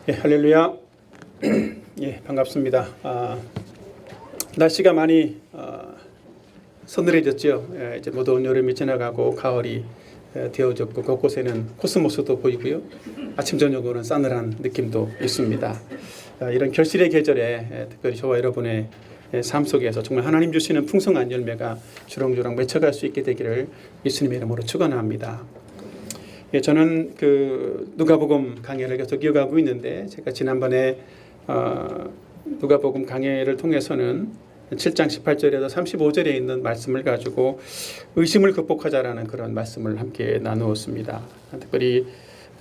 예, 할렐루야. 예, 반갑습니다. 날씨가 많이 서늘해졌죠. 예, 이제 무더운 여름이 지나가고 가을이 되어졌고 곳곳에는 코스모스도 보이고요. 아침 저녁으로는 싸늘한 느낌도 있습니다. 이런 결실의 계절에 특별히 저와 여러분의 삶 속에서 정말 하나님 주시는 풍성한 열매가 주렁주렁 맺혀갈 수 있게 되기를 예수님의 이름으로 축원합니다. 예, 저는 그 누가복음 강해를 계속 이어가고 있는데 제가 지난번에 누가복음 강해를 통해서는 7장 18절에서 35절에 있는 말씀을 가지고 의심을 극복하자라는 그런 말씀을 함께 나누었습니다. 특별히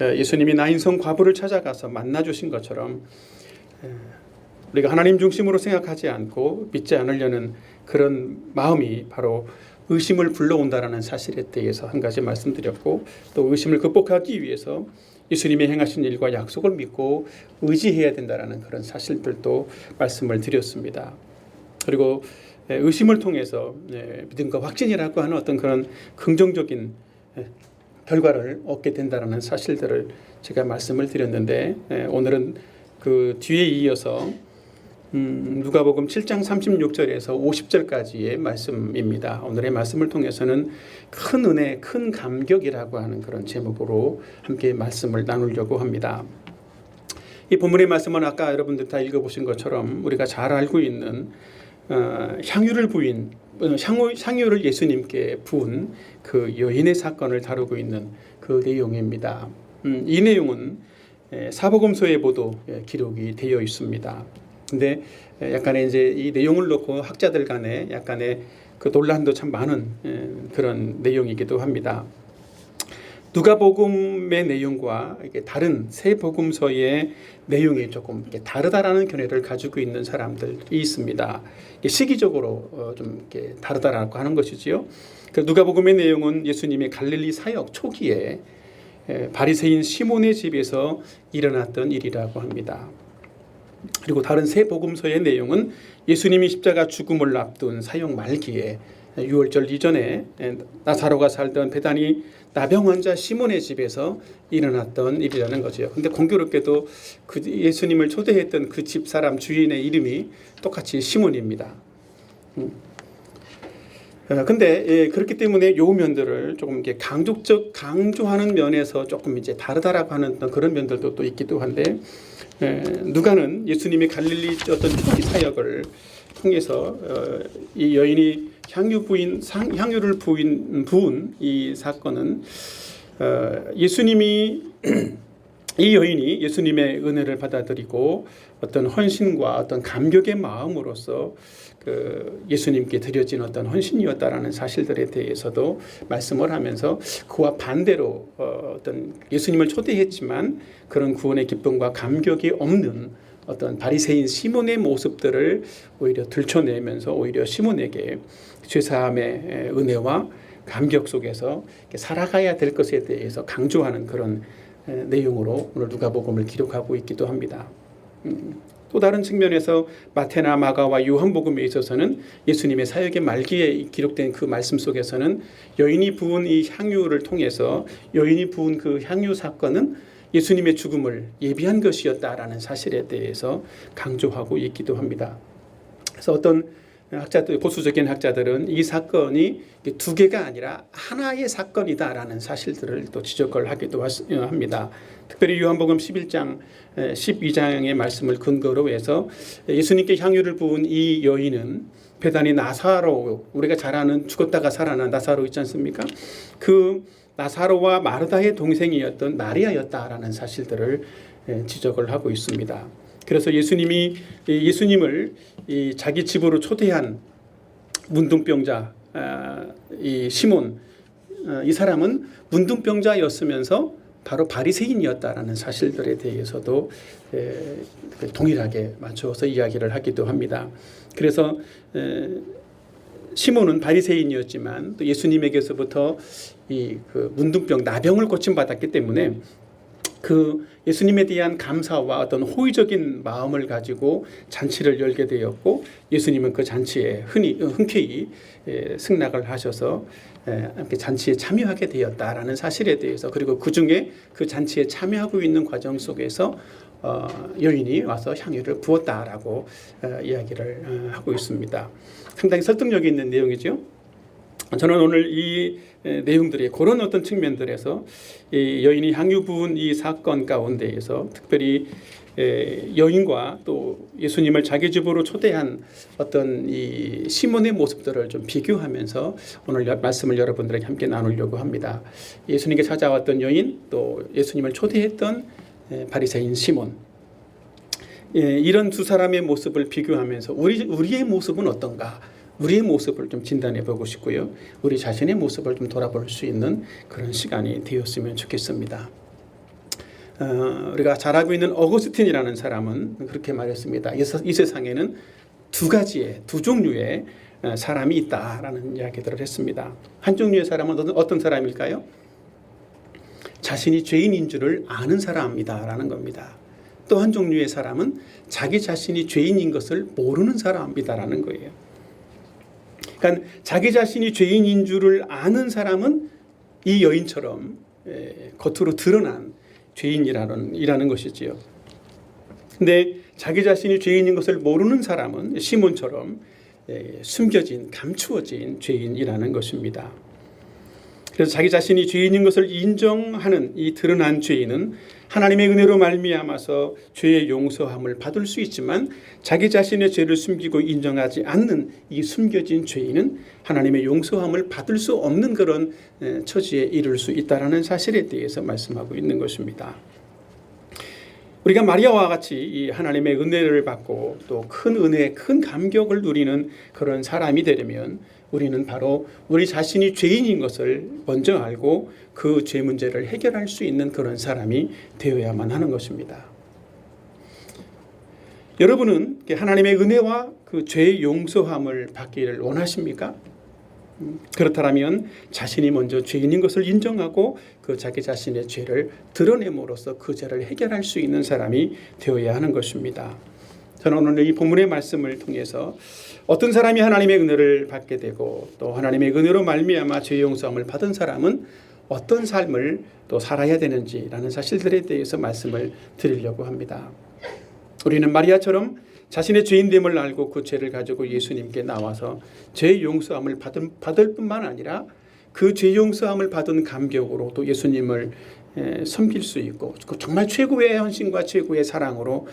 예수님이 나인성 과부를 찾아가서 만나주신 것처럼 우리가 하나님 중심으로 생각하지 않고 믿지 않으려는 그런 마음이 바로 의심을 불러온다라는 사실에 대해서 한 가지 말씀드렸고, 또 의심을 극복하기 위해서 예수님이 행하신 일과 약속을 믿고 의지해야 된다라는 그런 사실들도 말씀을 드렸습니다. 그리고 의심을 통해서 믿음과 확신이라고 하는 어떤 그런 긍정적인 결과를 얻게 된다라는 사실들을 제가 말씀을 드렸는데, 오늘은 그 뒤에 이어서 누가복음 7장 36절에서 50절까지의 말씀입니다. 오늘의 말씀을 통해서는 큰 은혜, 큰 감격이라고 하는 그런 제목으로 함께 말씀을 나누려고 합니다. 이 본문의 말씀은 아까 여러분들 다 읽어보신 것처럼 우리가 잘 알고 있는 향유를 예수님께 부은 그 여인의 사건을 다루고 있는 그 내용입니다. 이 내용은 사복음서에 모두 기록이 되어 있습니다. 근데 약간의 이제 이 내용을 놓고 학자들 간에 약간의 그 논란도 참 많은 그런 내용이기도 합니다. 누가복음의 내용과 다른 세 복음서의 내용이 조금 다르다라는 견해를 가지고 있는 사람들이 있습니다. 시기적으로 좀 이렇게 다르다라고 하는 것이지요. 누가복음의 내용은 예수님의 갈릴리 사역 초기에 바리새인 시몬의 집에서 일어났던 일이라고 합니다. 그리고 다른 세 복음서의 내용은 예수님이 십자가 죽음을 앞둔 사역 말기에 유월절 이전에 나사로가 살던 베다니 나병 환자 시몬의 집에서 일어났던 일이라는 거죠. 근데 공교롭게도 그 예수님을 초대했던 그 집 사람 주인의 이름이 똑같이 시몬입니다. 근데 그렇기 때문에 요 면들을 조금 이렇게 강조하는 면에서 조금 이제 다르다라고 하는 그런 면들도 또 있기도 한데, 누가는 예수님의 갈릴리 어떤 초기 사역을 통해서 이 여인이 향유를 부은 이 사건은 이 여인이 예수님의 은혜를 받아들이고 어떤 헌신과 어떤 감격의 마음으로서 그 예수님께 드려진 어떤 헌신이었다라는 사실들에 대해서도 말씀을 하면서, 그와 반대로 어떤 예수님을 초대했지만 그런 구원의 기쁨과 감격이 없는 어떤 바리새인 시몬의 모습들을 오히려 들춰내면서 오히려 시몬에게 죄사함의 은혜와 감격 속에서 살아가야 될 것에 대해서 강조하는 그런 내용으로 오늘 누가복음을 기록하고 있기도 합니다. 또 다른 측면에서 마태나 마가와 요한복음에 있어서는 예수님의 사역의 말기에 기록된 그 말씀 속에서는 여인이 부은 이 향유를 통해서 여인이 부은 그 향유 사건은 예수님의 죽음을 예비한 것이었다라는 사실에 대해서 강조하고 있기도 합니다. 그래서 어떤 학자들, 보수적인 학자들은 이 사건이 두 개가 아니라 하나의 사건이다라는 사실들을 또 지적을 하기도 합니다. 특별히 요한복음 11장, 12장의 말씀을 근거로 해서 예수님께 향유를 부은 이 여인은 베다니 나사로, 우리가 잘 아는 죽었다가 살아난 나사로 있지 않습니까? 그 나사로와 마르다의 동생이었던 마리아였다라는 사실들을 지적을 하고 있습니다. 그래서 예수님을 자기 집으로 초대한 문둥병자 이 시몬, 이 사람은 문둥병자였으면서 바로 바리새인이었다라는 사실들에 대해서도 동일하게 맞춰서 이야기를 하기도 합니다. 그래서 시몬은 바리새인이었지만 또 예수님에게서부터 그 문둥병 나병을 고침받았기 때문에 그 예수님에 대한 감사와 어떤 호의적인 마음을 가지고 잔치를 열게 되었고, 예수님은 그 잔치에 흔쾌히 승낙을 하셔서 함께 잔치에 참여하게 되었다라는 사실에 대해서, 그리고 그 중에 그 잔치에 참여하고 있는 과정 속에서 여인이 와서 향유를 부었다라고 이야기를 하고 있습니다. 상당히 설득력이 있는 내용이죠. 저는 오늘 이 내용들이 그런 어떤 측면들에서 이 여인이 향유 부은 이 사건 가운데에서 특별히 여인과 또 예수님을 자기 집으로 초대한 어떤 이 시몬의 모습들을 좀 비교하면서 오늘 말씀을 여러분들에게 함께 나누려고 합니다. 예수님께 찾아왔던 여인, 또 예수님을 초대했던 바리새인 시몬, 이런 두 사람의 모습을 비교하면서 우리의 모습은 어떤가, 우리의 모습을 좀 진단해 보고 싶고요, 우리 자신의 모습을 좀 돌아볼 수 있는 그런 시간이 되었으면 좋겠습니다. 우리가 잘 알고 있는 어거스틴이라는 사람은 그렇게 말했습니다. 이 세상에는 두 종류의 사람이 있다라는 이야기들을 했습니다. 한 종류의 사람은 어떤 사람일까요? 자신이 죄인인 줄을 아는 사람이다라는 겁니다. 또 한 종류의 사람은 자기 자신이 죄인인 것을 모르는 사람이다라는 거예요. 그러니까 자기 자신이 죄인인 줄을 아는 사람은 이 여인처럼 겉으로 드러난 죄인이라는 것이지요. 근데 자기 자신이 죄인인 것을 모르는 사람은 시몬처럼 숨겨진, 감추어진 죄인이라는 것입니다. 그래서 자기 자신이 죄인인 것을 인정하는 이 드러난 죄인은 하나님의 은혜로 말미암아서 죄의 용서함을 받을 수 있지만, 자기 자신의 죄를 숨기고 인정하지 않는 이 숨겨진 죄인은 하나님의 용서함을 받을 수 없는 그런 처지에 이를 수 있다는 사실에 대해서 말씀하고 있는 것입니다. 우리가 마리아와 같이 이 하나님의 은혜를 받고 또 큰 은혜, 큰 감격을 누리는 그런 사람이 되려면 우리는 바로 우리 자신이 죄인인 것을 먼저 알고 그 죄 문제를 해결할 수 있는 그런 사람이 되어야만 하는 것입니다. 여러분은 하나님의 은혜와 그 죄의 용서함을 받기를 원하십니까? 그렇다면 자신이 먼저 죄인인 것을 인정하고 그 자기 자신의 죄를 드러냄으로써 그 죄를 해결할 수 있는 사람이 되어야 하는 것입니다. 저는 오늘 이 본문의 말씀을 통해서 어떤 사람이 하나님의 은혜를 받게 되고 또 하나님의 은혜로 말미암아 죄 용서함을 받은 사람은 어떤 삶을 또 살아야 되는지라는 사실들에 대해서 말씀을 드리려고 합니다. 우리는 마리아처럼 자신의 죄인됨을 알고 그 죄를 가지고 예수님께 나와서 죄 용서함을 받을 뿐만 아니라 그 죄 용서함을 받은 감격으로 또 예수님을 섬길 수 있고 정말 최고의 헌신과 최고의 사랑으로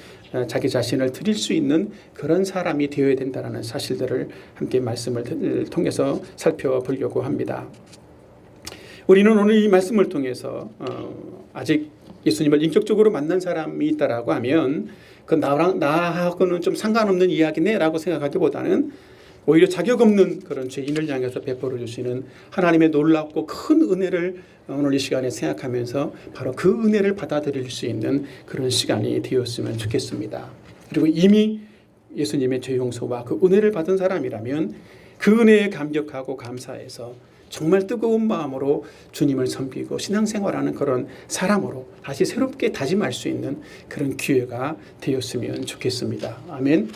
자기 자신을 드릴 수 있는 그런 사람이 되어야 된다는 사실들을 함께 말씀을 통해서 살펴보려고 합니다. 우리는 오늘 이 말씀을 통해서 아직 예수님을 인격적으로 만난 사람이 있다라고 하면 그 나하고는 좀 상관없는 이야기네라고 생각하기보다는 오히려 자격 없는 그런 죄인을 향해서 베풀어 주시는 하나님의 놀랍고 큰 은혜를 오늘 이 시간에 생각하면서 바로 그 은혜를 받아들일 수 있는 그런 시간이 되었으면 좋겠습니다. 그리고 이미 예수님의 죄 용서와 그 은혜를 받은 사람이라면 그 은혜에 감격하고 감사해서 정말 뜨거운 마음으로 주님을 섬기고 신앙생활하는 그런 사람으로 다시 새롭게 다짐할 수 있는 그런 기회가 되었으면 좋겠습니다. 아멘.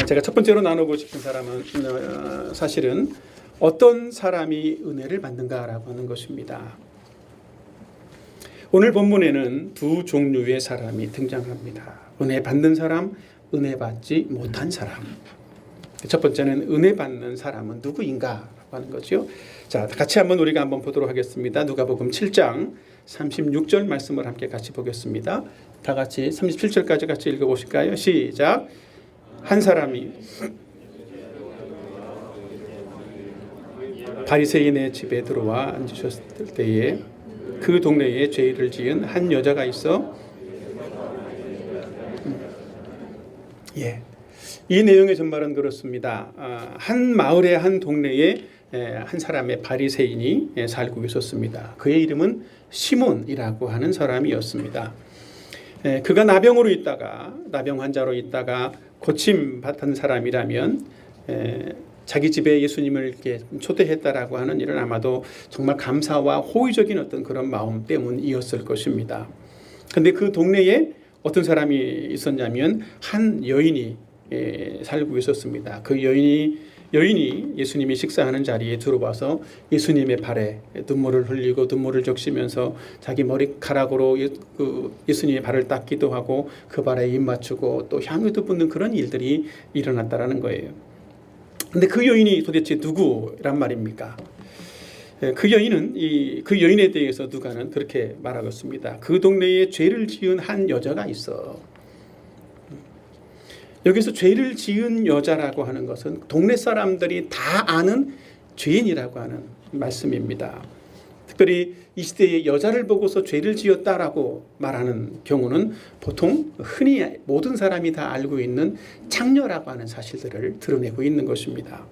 제가 첫 번째로 나누고 싶은 사람은 사실은 어떤 사람이 은혜를 받는가라고 하는 것입니다. 오늘 본문에는 두 종류의 사람이 등장합니다. 은혜 받는 사람, 은혜 받지 못한 사람. 첫 번째는 은혜 받는 사람은 누구인가 하는 거죠. 자, 같이 우리가 한번 보도록 하겠습니다. 누가복음 7장 36절 말씀을 함께 같이 보겠습니다. 다 같이 37절까지 같이 읽어보실까요? 시작. 한 사람이 바리새인의 집에 들어와 앉으셨을 때에 그 동네에 죄를 지은 한 여자가 있어. 이 내용의 전말은 그렇습니다. 한 마을의 한 동네에 한 사람의 바리새인이 살고 있었습니다. 그의 이름은 시몬이라고 하는 사람이었습니다. 그가 나병 환자로 있다가 고침 받은 사람이라면 자기 집에 예수님을 이렇게 초대했다라고 하는 일은 아마도 정말 감사와 호의적인 어떤 그런 마음 때문이었을 것입니다. 그런데 그 동네에 어떤 사람이 있었냐면 한 여인이 살고 있었습니다. 그 여인이 여인이 예수님이 식사하는 자리에 들어와서 예수님의 발에 눈물을 흘리고 눈물을 적시면서 자기 머리카락으로 예수님의 발을 닦기도 하고 그 발에 입 맞추고 또 향유도 붓는 그런 일들이 일어났다라는 거예요. 근데 그 여인이 도대체 누구란 말입니까? 그 여인에 대해서 누가는 그렇게 말하고 있습니다. 그 동네에 죄를 지은 한 여자가 있어. 여기서 죄를 지은 여자라고 하는 것은 동네 사람들이 다 아는 죄인이라고 하는 말씀입니다. 특별히 이 시대에 여자를 보고서 죄를 지었다라고 말하는 경우는 보통 흔히 모든 사람이 다 알고 있는 창녀라고 하는 사실들을 드러내고 있는 것입니다.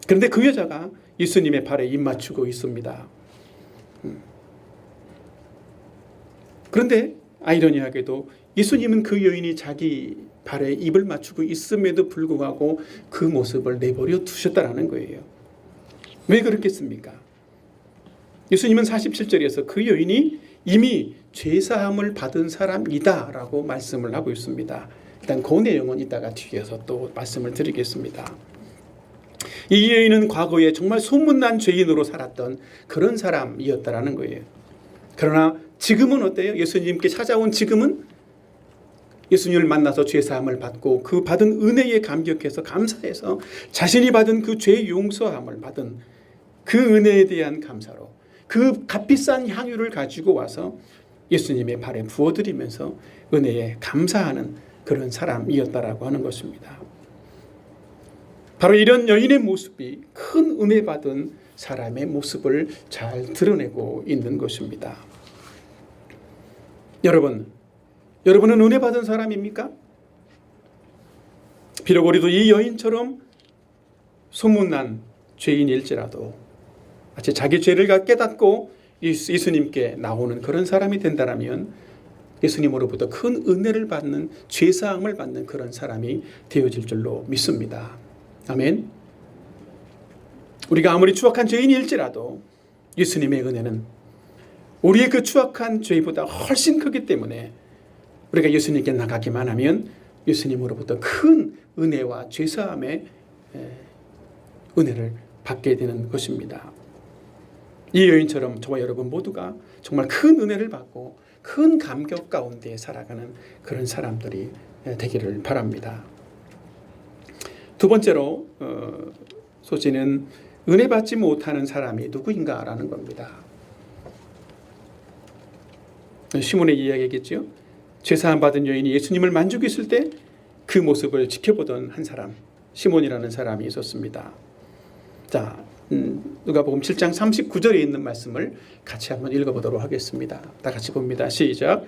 그런데 그 여자가 예수님의 발에 입 맞추고 있습니다. 그런데 아이러니하게도 예수님은 그 여인이 자기 발에 입을 맞추고 있음에도 불구하고 그 모습을 내버려 두셨다라는 거예요. 왜 그렇겠습니까? 예수님은 47절에서 그 여인이 이미 죄사함을 받은 사람이다 라고 말씀을 하고 있습니다. 일단 그 내용은 이따가 뒤에서 또 말씀을 드리겠습니다. 이 여인은 과거에 정말 소문난 죄인으로 살았던 그런 사람이었다라는 거예요. 그러나 지금은 어때요? 예수님께 찾아온 지금은 예수님을 만나서 죄사함을 받고 그 받은 은혜에 감격해서 감사해서 자신이 받은 그 죄 용서함을 받은 그 은혜에 대한 감사로 그 값비싼 향유를 가지고 와서 예수님의 발에 부어드리면서 은혜에 감사하는 그런 사람이었다라고 하는 것입니다. 바로 이런 여인의 모습이 큰 은혜 받은 사람의 모습을 잘 드러내고 있는 것입니다. 여러분은 은혜 받은 사람입니까? 비록 우리도 이 여인처럼 소문난 죄인일지라도 마치 자기 죄를 깨닫고 예수님께 나오는 그런 사람이 된다면 예수님으로부터 큰 은혜를 받는 죄사함을 받는 그런 사람이 되어질 줄로 믿습니다. 아멘. 우리가 아무리 추악한 죄인일지라도 예수님의 은혜는 우리의 그 추악한 죄보다 훨씬 크기 때문에 우리가 예수님께 나가기만 하면 예수님으로부터 큰 은혜와 죄사함의 은혜를 받게 되는 것입니다. 이 여인처럼 저와 여러분 모두가 정말 큰 은혜를 받고 큰 감격 가운데 살아가는 그런 사람들이 되기를 바랍니다. 두 번째로 소지는 은혜 받지 못하는 사람이 누구인가라는 겁니다. 시몬의 이야기겠죠. 죄사함 받은 여인이 예수님을 만지고 때 그 모습을 지켜보던 한 사람, 시몬이라는 사람이 있었습니다. 자, 누가복음 7장 39절에 있는 말씀을 같이 한번 읽어보도록 하겠습니다. 다 같이 봅니다. 시작.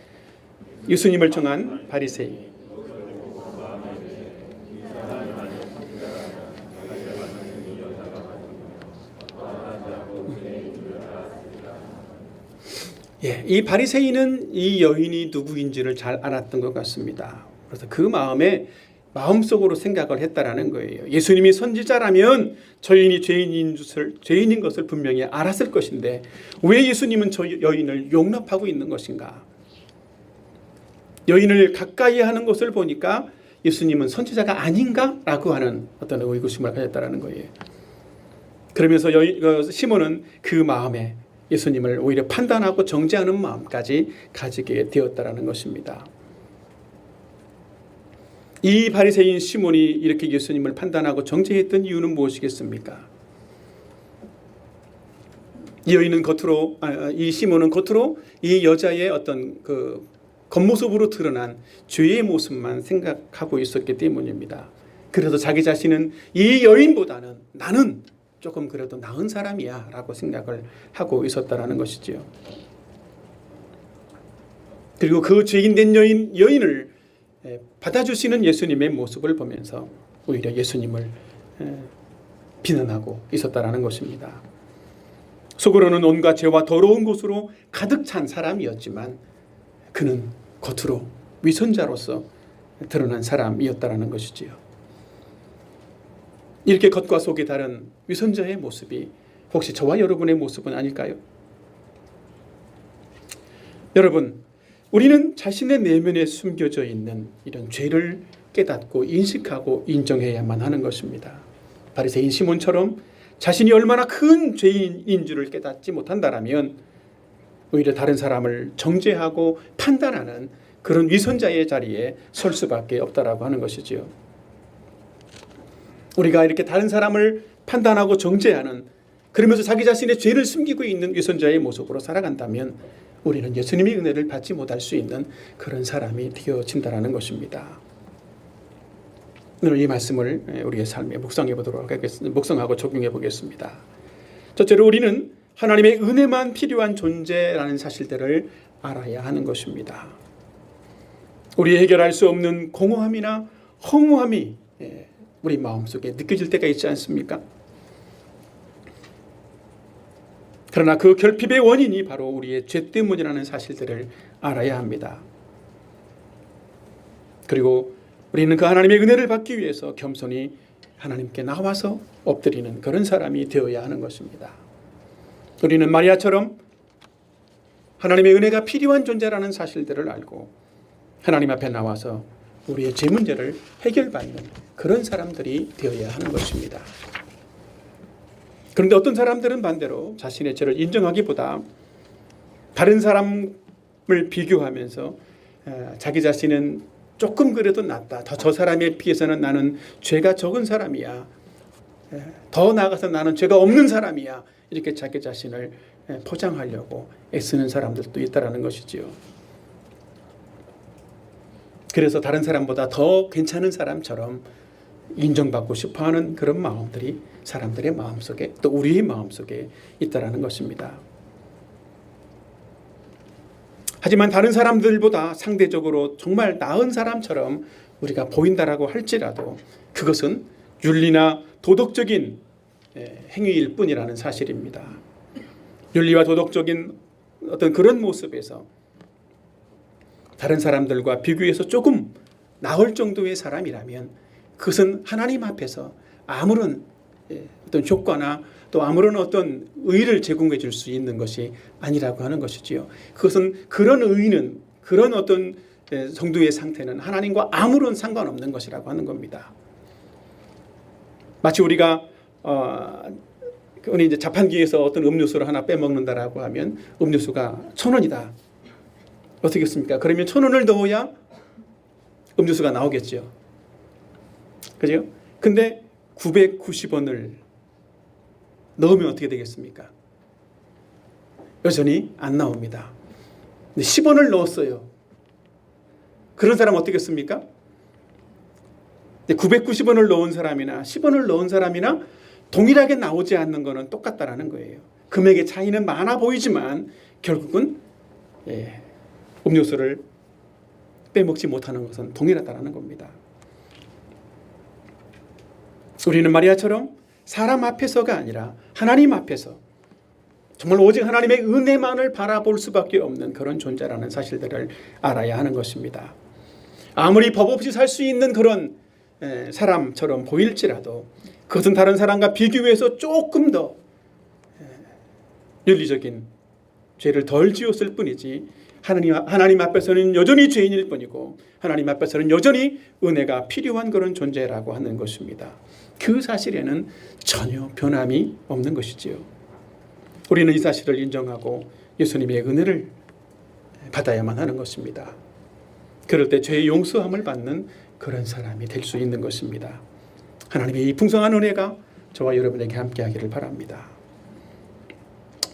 예수님을 청한 바리새인. 이 바리새인은 이 여인이 누구인지를 잘 알았던 것 같습니다. 그래서 그 마음속으로 생각을 했다라는 거예요. 예수님이 선지자라면 저 여인이 죄인인 것을 분명히 알았을 것인데 왜 예수님은 저 여인을 용납하고 있는 것인가? 여인을 가까이 하는 것을 보니까 예수님은 선지자가 아닌가라고 하는 어떤 의구심을 가졌다라는 거예요. 그러면서 시몬은 그 마음에 예수님을 오히려 판단하고 정죄하는 마음까지 가지게 되었다라는 것입니다. 이 바리새인 시몬이 이렇게 예수님을 판단하고 정죄했던 이유는 무엇이겠습니까? 이 시몬은 겉으로 이 여자의 어떤 그 겉모습으로 드러난 죄의 모습만 생각하고 있었기 때문입니다. 그래서 자기 자신은 이 여인보다는 나는 조금 그래도 나은 사람이야 라고 생각을 하고 있었다라는 것이지요. 그리고 그 죄인된 여인을 받아주시는 예수님의 모습을 보면서 오히려 예수님을 비난하고 있었다라는 것입니다. 속으로는 온갖 죄와 더러운 곳으로 가득 찬 사람이었지만 그는 겉으로 위선자로서 드러난 사람이었다라는 것이지요. 이렇게 겉과 속이 다른 위선자의 모습이 혹시 저와 여러분의 모습은 아닐까요? 여러분, 우리는 자신의 내면에 숨겨져 있는 이런 죄를 깨닫고 인식하고 인정해야만 하는 것입니다. 바리새인 시몬처럼 자신이 얼마나 큰 죄인인 줄을 깨닫지 못한다라면 오히려 다른 사람을 정죄하고 판단하는 그런 위선자의 자리에 설 수밖에 없다라고 하는 것이지요. 우리가 이렇게 다른 사람을 판단하고 정죄하는, 그러면서 자기 자신의 죄를 숨기고 있는 위선자의 모습으로 살아간다면 우리는 예수님의 은혜를 받지 못할 수 있는 그런 사람이 되어진다는 것입니다. 오늘 이 말씀을 우리의 삶에 묵상해 보도록 하겠습니다. 묵상하고 적용해 보겠습니다. 첫째로 우리는 하나님의 은혜만 필요한 존재라는 사실들을 알아야 하는 것입니다. 우리 해결할 수 없는 공허함이나 허무함이 우리 마음속에 느껴질 때가 있지 않습니까? 그러나 그 결핍의 원인이 바로 우리의 죄 때문이라는 사실들을 알아야 합니다. 그리고 우리는 그 하나님의 은혜를 받기 위해서 겸손히 하나님께 나와서 엎드리는 그런 사람이 되어야 하는 것입니다. 우리는 마리아처럼 하나님의 은혜가 필요한 존재라는 사실들을 알고 하나님 앞에 나와서 우리의 죄 문제를 해결받는 그런 사람들이 되어야 하는 것입니다. 그런데 어떤 사람들은 반대로 자신의 죄를 인정하기보다 다른 사람을 비교하면서 자기 자신은 조금 그래도 낫다, 더 저 사람에 비해서는 나는 죄가 적은 사람이야, 더 나아가서 나는 죄가 없는 사람이야, 이렇게 자기 자신을 포장하려고 애쓰는 사람들도 있다는 것이지요. 그래서 다른 사람보다 더 괜찮은 사람처럼 인정받고 싶어하는 그런 마음들이 사람들의 마음속에, 또 우리의 마음속에 있다는 것입니다. 하지만 다른 사람들보다 상대적으로 정말 나은 사람처럼 우리가 보인다라고 할지라도 그것은 윤리나 도덕적인 행위일 뿐이라는 사실입니다. 윤리와 도덕적인 어떤 그런 모습에서 다른 사람들과 비교해서 조금 나을 정도의 사람이라면 그것은 하나님 앞에서 아무런 어떤 효과나 또 아무런 어떤 의의를 제공해 줄 수 있는 것이 아니라고 하는 것이지요. 그것은 그런 의의는, 그런 어떤 정도의 상태는 하나님과 아무런 상관없는 것이라고 하는 겁니다. 마치 우리가 이제 자판기에서 어떤 음료수를 하나 빼먹는다라고 하면 음료수가 1,000원이다. 어떻겠습니까? 그러면 1,000원을 넣어야 음료수가 나오겠죠. 그죠? 근데 990원을 넣으면 어떻게 되겠습니까? 여전히 안 나옵니다. 근데 10원을 넣었어요. 그런 사람 어떻겠습니까? 990원을 넣은 사람이나 10원을 넣은 사람이나 동일하게 나오지 않는 것은 똑같다라는 거예요. 금액의 차이는 많아 보이지만 결국은 음료수를 빼먹지 못하는 것은 동일하다는 겁니다. 우리는 마리아처럼 사람 앞에서가 아니라 하나님 앞에서 정말 오직 하나님의 은혜만을 바라볼 수밖에 없는 그런 존재라는 사실들을 알아야 하는 것입니다. 아무리 법 없이 살 수 있는 그런 사람처럼 보일지라도 그것은 다른 사람과 비교해서 조금 더 윤리적인 죄를 덜 지었을 뿐이지 하나님 앞에서는 여전히 죄인일 뿐이고 하나님 앞에서는 여전히 은혜가 필요한 그런 존재라고 하는 것입니다. 그 사실에는 전혀 변함이 없는 것이지요. 우리는 이 사실을 인정하고 예수님의 은혜를 받아야만 하는 것입니다. 그럴 때 죄의 용서함을 받는 그런 사람이 될 수 있는 것입니다. 하나님의 이 풍성한 은혜가 저와 여러분에게 함께하기를 바랍니다.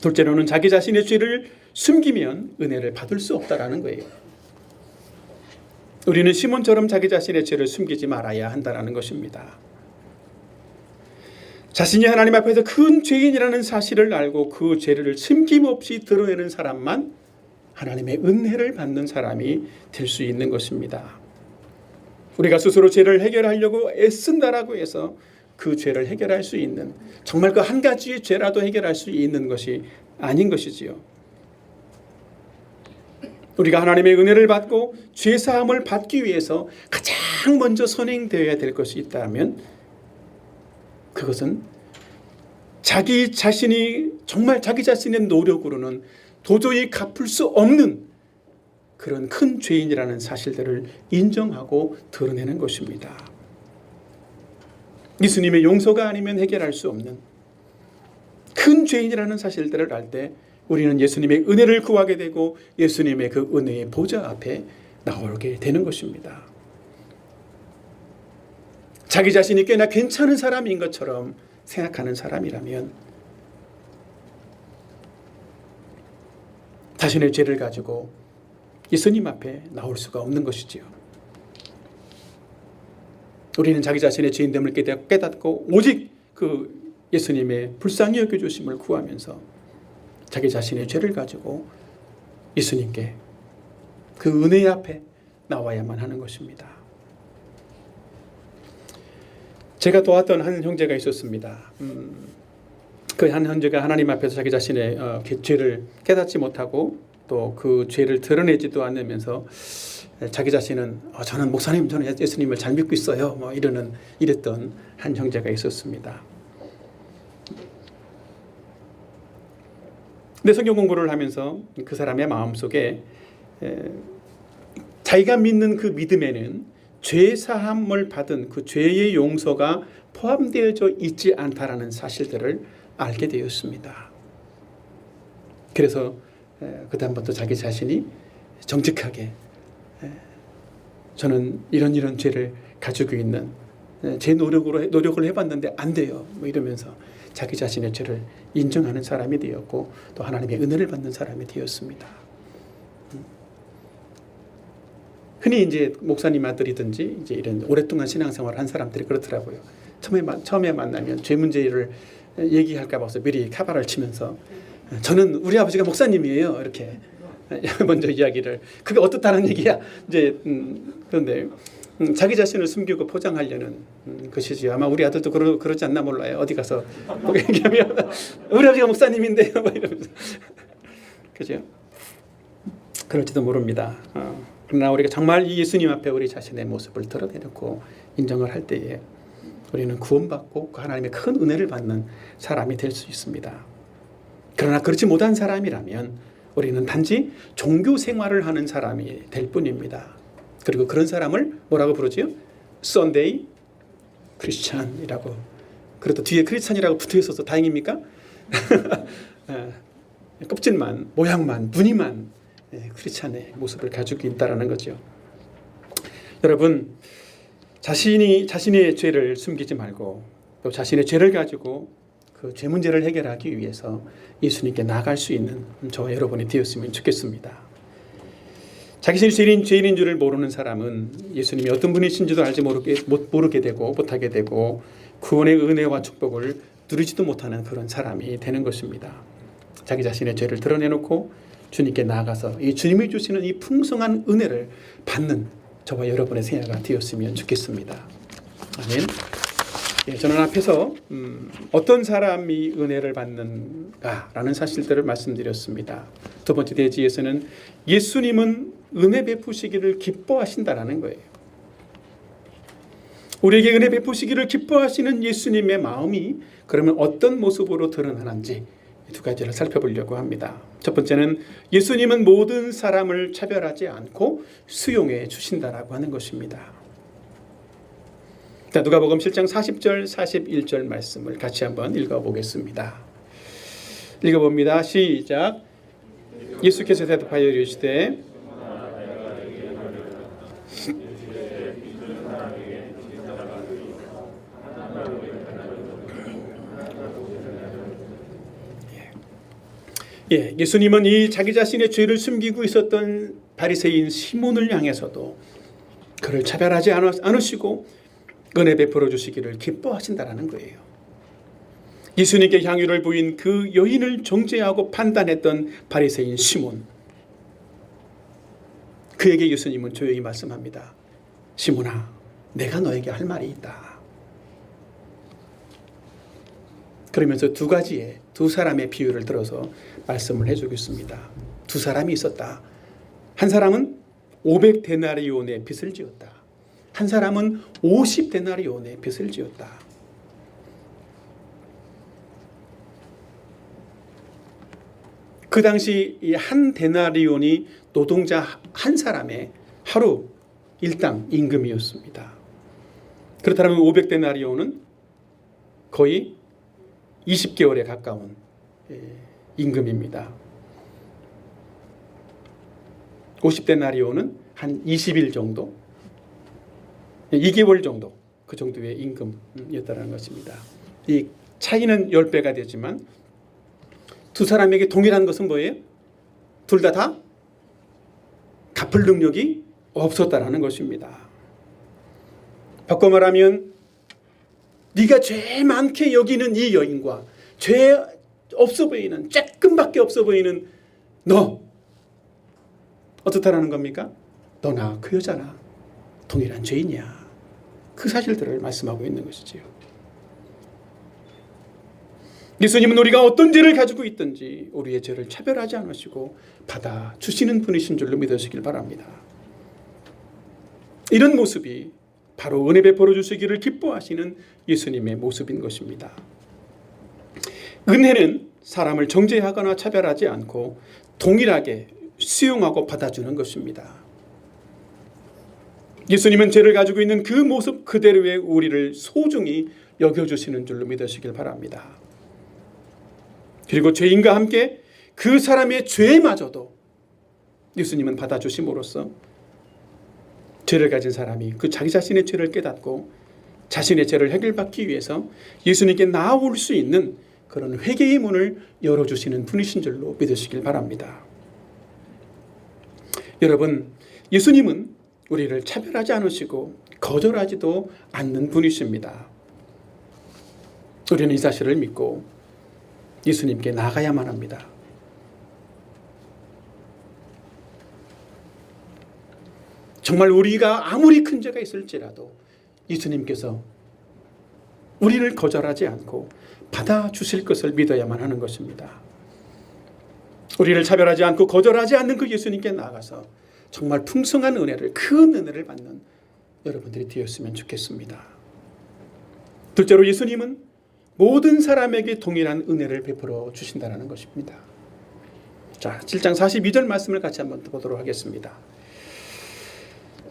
둘째로는 자기 자신의 죄를 숨기면 은혜를 받을 수 없다라는 거예요. 우리는 시몬처럼 자기 자신의 죄를 숨기지 말아야 한다는 것입니다. 자신이 하나님 앞에서 큰 죄인이라는 사실을 알고 그 죄를 숨김없이 드러내는 사람만 하나님의 은혜를 받는 사람이 될 수 있는 것입니다. 우리가 스스로 죄를 해결하려고 애쓴다라고 해서 그 죄를 해결할 수 있는, 정말 그 한 가지의 죄라도 해결할 수 있는 것이 아닌 것이지요. 우리가 하나님의 은혜를 받고 죄사함을 받기 위해서 가장 먼저 선행되어야 될 것이 있다면 그것은 자기 자신이 정말 자기 자신의 노력으로는 도저히 갚을 수 없는 그런 큰 죄인이라는 사실들을 인정하고 드러내는 것입니다. 예수님의 용서가 아니면 해결할 수 없는 큰 죄인이라는 사실들을 알 때 우리는 예수님의 은혜를 구하게 되고 예수님의 그 은혜의 보좌 앞에 나오게 되는 것입니다. 자기 자신이 꽤나 괜찮은 사람인 것처럼 생각하는 사람이라면 자신의 죄를 가지고 예수님 앞에 나올 수가 없는 것이지요. 우리는 자기 자신의 죄인됨을 깨닫고 오직 그 예수님의 불쌍히 여겨주심을 구하면서 자기 자신의 죄를 가지고 예수님께 그 은혜 앞에 나와야만 하는 것입니다. 제가 도왔던 한 형제가 있었습니다. 그 한 형제가 하나님 앞에서 자기 자신의 죄를 깨닫지 못하고 또 그 죄를 드러내지도 않으면서 자기 자신은 저는 목사님, 저는 예수님을 잘 믿고 있어요, 뭐 이랬던 한 형제가 있었습니다. 근데 성경 공부를 하면서 그 사람의 마음속에 자기가 믿는 그 믿음에는 죄 사함을 받은 그 죄의 용서가 포함되어져 있지 않다라는 사실들을 알게 되었습니다. 그래서 그다음부터 자기 자신이 정직하게 저는 이런 죄를 가지고 있는 제 노력을 해봤는데 안 돼요, 뭐 이러면서 자기 자신의 죄를 인정하는 사람이 되었고 또 하나님의 은혜를 받는 사람이 되었습니다. 흔히 이제 목사님 아들이든지 이제 이런 오랫동안 신앙생활을 한 사람들이 그렇더라고요. 처음에 만나면 죄 문제를 얘기할까 봐서 미리 카바를 치면서 저는 우리 아버지가 목사님이에요, 이렇게 먼저 이야기를. 그게 어떻다는 얘기야. 이제 그런데 자기 자신을 숨기고 포장하려는 것이지. 아마 우리 아들도 그러지 않나 몰라요. 어디 가서 얘기하면 우리 아버지가 목사님인데요, 막 이러면서. 그죠? 그럴지도 모릅니다. 그러나 우리가 정말 이 예수님 앞에 우리 자신의 모습을 드러내놓고 인정을 할 때에 우리는 구원받고 그 하나님의 큰 은혜를 받는 사람이 될 수 있습니다. 그러나 그렇지 못한 사람이라면 우리는 단지 종교 생활을 하는 사람이 될 뿐입니다. 그리고 그런 사람을 뭐라고 부르지요? Sunday 크리스찬이라고. 그래도 뒤에 크리스찬이라고 붙어 있어서 다행입니까? 껍질만, 모양만, 무늬만 크리스찬의 모습을 가지고 있다는 거죠. 여러분, 자신의 죄를 숨기지 말고 또 자신의 죄를 가지고 그 죄 문제를 해결하기 위해서 예수님께 나아갈 수 있는 저와 여러분이 되었으면 좋겠습니다. 자기 자신이 죄인인 줄을 모르는 사람은 예수님이 어떤 분이신지도 알지 모르게 되고 못하게 되고 구원의 은혜와 축복을 누리지도 못하는 그런 사람이 되는 것입니다. 자기 자신의 죄를 드러내놓고 주님께 나아가서 이 주님이 주시는 이 풍성한 은혜를 받는 저와 여러분의 생애가 되었으면 좋겠습니다. 아멘. 저는 앞에서 어떤 사람이 은혜를 받는가라는 사실들을 말씀드렸습니다. 두 번째 대지에서는 예수님은 은혜 베푸시기를 기뻐하신다라는 거예요. 우리에게 은혜 베푸시기를 기뻐하시는 예수님의 마음이 그러면 어떤 모습으로 드러나는지 두 가지를 살펴보려고 합니다. 첫 번째는 예수님은 모든 사람을 차별하지 않고 수용해 주신다라고 하는 것입니다. 자, 누가복음 7장 40절 41절 말씀을 같이 한번 읽어보겠습니다. 읽어봅니다. 시작. 예수께서 대답하여 이르시되 예수님은 이 자기 자신의 죄를 숨기고 있었던 바리새인 시몬을 향해서도 그를 차별하지 않으시고 은혜 베풀어 주시기를 기뻐하신다라는 거예요. 예수님께 향유를 부인 그 여인을 정죄하고 판단했던 바리새인 시몬, 그에게 예수님은 조용히 말씀합니다. 시몬아, 내가 너에게 할 말이 있다. 그러면서 두 사람의 비유를 들어서 말씀을 해주겠습니다. 두 사람이 있었다. 한 사람은 500데나리온의 빚을 지었다. 한 사람은 50데나리온의 빚을 지었다. 그 당시 이 한 데나리온이 노동자 한 사람의 하루 일당 임금이었습니다. 그렇다면 500데나리온은 거의 20개월에 가까운 임금입니다. 50데나리온은 한 20일 정도, 2개월 정도, 그 정도의 임금이었다는 것입니다. 이 차이는 10배가 되지만 두 사람에게 동일한 것은 뭐예요? 둘 다 갚을 능력이 없었다라는 것입니다. 바꿔 말하면 네가 죄 많게 여기는 이 여인과 죄 없어 보이는, 조금밖에 없어 보이는 너, 어떻다라는 겁니까? 너나 그 여자나 동일한 죄인이야. 그 사실들을 말씀하고 있는 것이지요. 예수님은 우리가 어떤 죄를 가지고 있든지 우리의 죄를 차별하지 않으시고 받아주시는 분이신 줄로 믿으시길 바랍니다. 이런 모습이 바로 은혜 베풀어 주시기를 기뻐하시는 예수님의 모습인 것입니다. 은혜는 사람을 정죄하거나 차별하지 않고 동일하게 수용하고 받아주는 것입니다. 예수님은 죄를 가지고 있는 그 모습 그대로의 우리를 소중히 여겨주시는 줄로 믿으시길 바랍니다. 그리고 죄인과 함께 그 사람의 죄마저도 예수님은 받아주심으로써 죄를 가진 사람이 그 자기 자신의 죄를 깨닫고 자신의 죄를 해결받기 위해서 예수님께 나아올 수 있는 그런 회개의 문을 열어주시는 분이신 줄로 믿으시길 바랍니다. 여러분, 예수님은 우리를 차별하지 않으시고 거절하지도 않는 분이십니다. 우리는 이 사실을 믿고 예수님께 나가야만 합니다. 정말 우리가 아무리 큰 죄가 있을지라도 예수님께서 우리를 거절하지 않고 받아주실 것을 믿어야만 하는 것입니다. 우리를 차별하지 않고 거절하지 않는 그 예수님께 나가서 정말 풍성한 은혜를, 큰 은혜를 받는 여러분들이 되었으면 좋겠습니다. 둘째로 예수님은 모든 사람에게 동일한 은혜를 베풀어 주신다는 것입니다. 자, 7장 42절 말씀을 같이 한번 보도록 하겠습니다.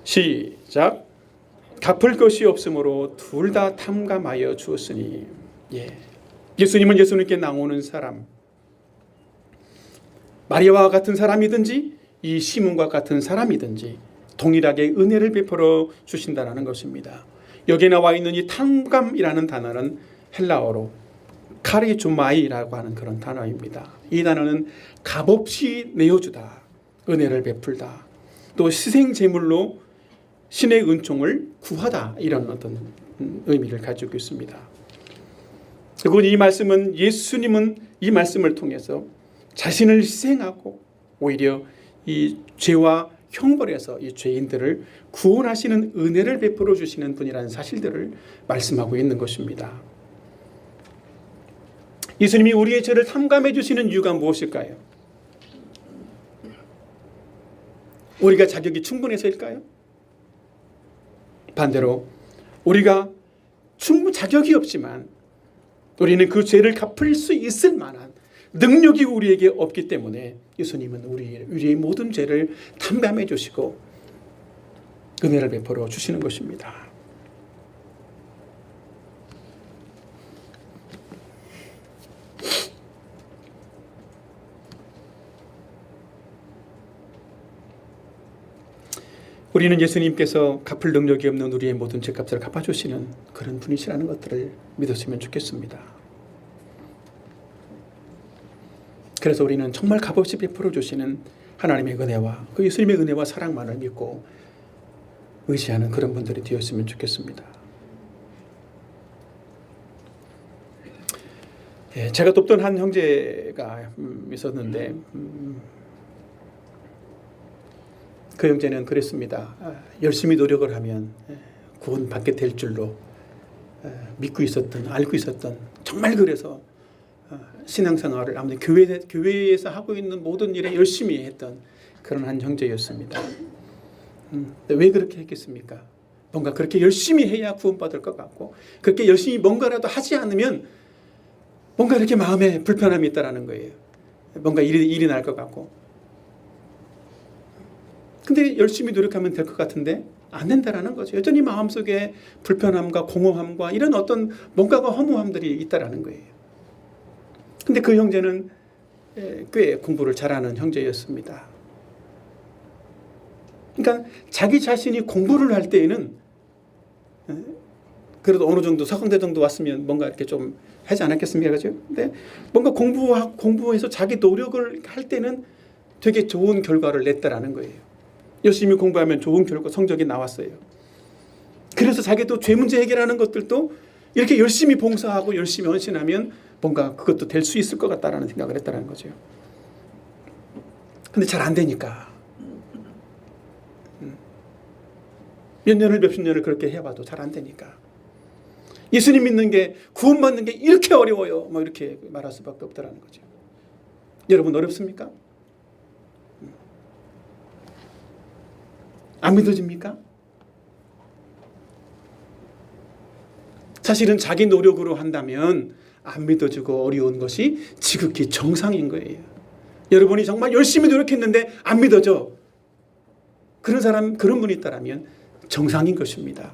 시작. 갚을 것이 없으므로 둘 다 탐감하여 주었으니. 예수님은 예수님께 나오는 사람, 마리아와 같은 사람이든지 이 시몬과 같은 사람이든지 동일하게 은혜를 베풀어 주신다는 것입니다. 여기에 나와 있는 이 탐감이라는 단어는 헬라어로 카리주마이라고 하는 그런 단어입니다. 이 단어는 값없이 내어주다, 은혜를 베풀다, 또 희생제물로 신의 은총을 구하다, 이런 어떤 의미를 가지고 있습니다. 그리고 이 말씀은 예수님은 이 말씀을 통해서 자신을 희생하고 오히려 이 죄와 형벌에서 이 죄인들을 구원하시는 은혜를 베풀어 주시는 분이라는 사실들을 말씀하고 있는 것입니다. 예수님이 우리의 죄를 탐감해 주시는 이유가 무엇일까요? 우리가 자격이 충분해서일까요? 반대로 우리가 자격이 없지만 우리는 그 죄를 갚을 수 있을 만한 능력이 우리에게 없기 때문에 예수님은 우리의 모든 죄를 탐감해 주시고 은혜를 베풀어 주시는 것입니다. 우리는 예수님께서 갚을 능력이 없는 우리의 모든 죄값을 갚아주시는 그런 분이시라는 것들을 믿었으면 좋겠습니다. 그래서 우리는 정말 값없이 베풀어 주시는 하나님의 은혜와 그 예수님의 은혜와 사랑만을 믿고 의지하는 그런 분들이 되었으면 좋겠습니다. 제가 돕던 한 형제가 있었는데 그 형제는 그랬습니다. 열심히 노력을 하면 구원받게 될 줄로 믿고 있었던, 알고 있었던, 정말 그래서 신앙생활을 아무튼 교회에서 하고 있는 모든 일에 열심히 했던 그런 한 형제였습니다. 왜 그렇게 했겠습니까? 뭔가 그렇게 열심히 해야 구원받을 것 같고 그렇게 열심히 뭔가라도 하지 않으면 뭔가 이렇게 마음에 불편함이 있다라는 거예요. 뭔가 일이 날 것 같고. 근데 열심히 노력하면 될 것 같은데 안 된다라는 거죠. 여전히 마음속에 불편함과 공허함과 이런 어떤 뭔가가 허무함들이 있다라는 거예요. 근데 그 형제는 꽤 공부를 잘하는 형제였습니다. 그러니까 자기 자신이 공부를 할 때에는 그래도 어느 정도 서강대 정도 왔으면 뭔가 이렇게 좀 하지 않았겠습니까? 그죠? 근데 뭔가 공부해서 자기 노력을 할 때는 되게 좋은 결과를 냈다라는 거예요. 열심히 공부하면 좋은 결과 성적이 나왔어요. 그래서 자기도 죄 문제 해결하는 것들도 이렇게 열심히 봉사하고 열심히 헌신하면 뭔가 그것도 될 수 있을 것 같다라는 생각을 했다는 거죠. 근데 잘 안 되니까 몇 년을 몇십 년을 그렇게 해봐도 잘 안 되니까 예수님 믿는 게 구원받는 게 이렇게 어려워요. 뭐 이렇게 말할 수밖에 없다라는 거죠. 여러분 어렵습니까? 안 믿어집니까? 사실은 자기 노력으로 한다면 안 믿어지고 어려운 것이 지극히 정상인 거예요. 여러분이 정말 열심히 노력했는데 안 믿어져. 그런 사람, 그런 분이 있다면 정상인 것입니다.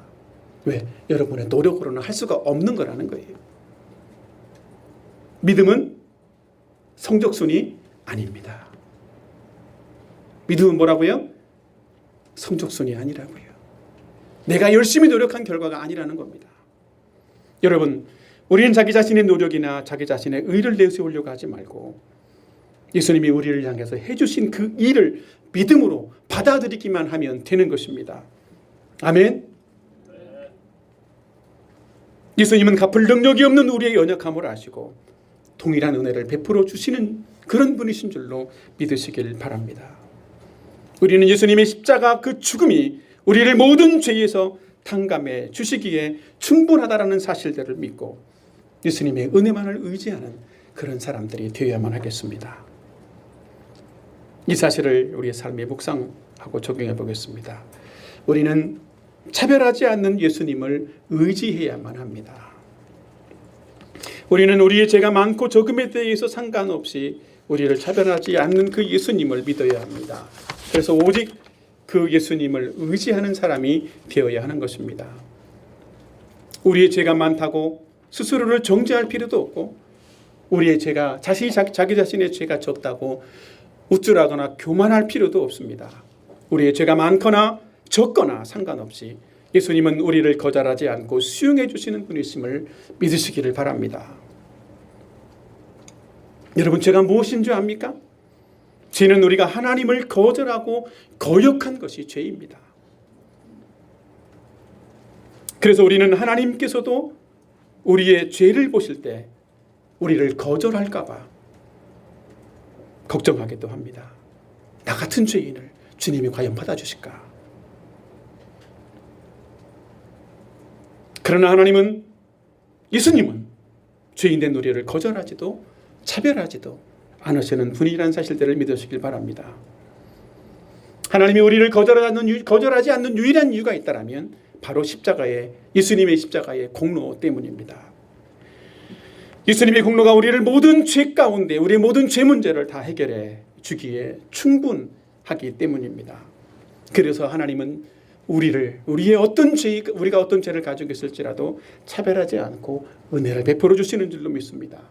왜? 여러분의 노력으로는 할 수가 없는 거라는 거예요. 믿음은 성적순이 아닙니다. 믿음은 뭐라고요? 성적순이 아니라고요. 내가 열심히 노력한 결과가 아니라는 겁니다. 여러분, 우리는 자기 자신의 노력이나 자기 자신의 의를 내세우려고 하지 말고 예수님이 우리를 향해서 해주신 그 일을 믿음으로 받아들이기만 하면 되는 것입니다. 아멘. 예수님은 갚을 능력이 없는 우리의 연약함을 아시고 동일한 은혜를 베풀어 주시는 그런 분이신 줄로 믿으시길 바랍니다. 우리는 예수님의 십자가 그 죽음이 우리를 모든 죄에서 탕감해 주시기에 충분하다라는 사실들을 믿고 예수님의 은혜만을 의지하는 그런 사람들이 되어야만 하겠습니다. 이 사실을 우리의 삶에 묵상하고 적용해 보겠습니다. 우리는 차별하지 않는 예수님을 의지해야만 합니다. 우리는 우리의 죄가 많고 적음에 대해서 상관없이 우리를 차별하지 않는 그 예수님을 믿어야 합니다. 그래서 오직 그 예수님을 의지하는 사람이 되어야 하는 것입니다. 우리의 죄가 많다고 스스로를 정죄할 필요도 없고 우리의 죄가 자기 자신의 죄가 적다고 우쭐하거나 교만할 필요도 없습니다. 우리의 죄가 많거나 적거나 상관없이 예수님은 우리를 거절하지 않고 수용해 주시는 분이심을 믿으시기를 바랍니다. 여러분, 죄가 무엇인 줄 압니까? 죄는 우리가 하나님을 거절하고 거역한 것이 죄입니다. 그래서 우리는 하나님께서도 우리의 죄를 보실 때 우리를 거절할까 봐 걱정하기도 합니다. 나 같은 죄인을 주님이 과연 받아주실까? 그러나 하나님은, 예수님은 죄인된 우리를 거절하지도 차별하지도 않으시는 분이라는 사실들을 믿으시길 바랍니다. 하나님이 우리를 거절하지 않는 유일한 이유가 있다면 바로 예수님의 십자가의 공로 때문입니다. 예수님의 공로가 우리를 모든 죄 가운데 우리의 모든 죄 문제를 다 해결해 주기에 충분하기 때문입니다. 그래서 하나님은 우리가 어떤 죄를 가지고 있을지라도 차별하지 않고 은혜를 베풀어 주시는 줄로 믿습니다.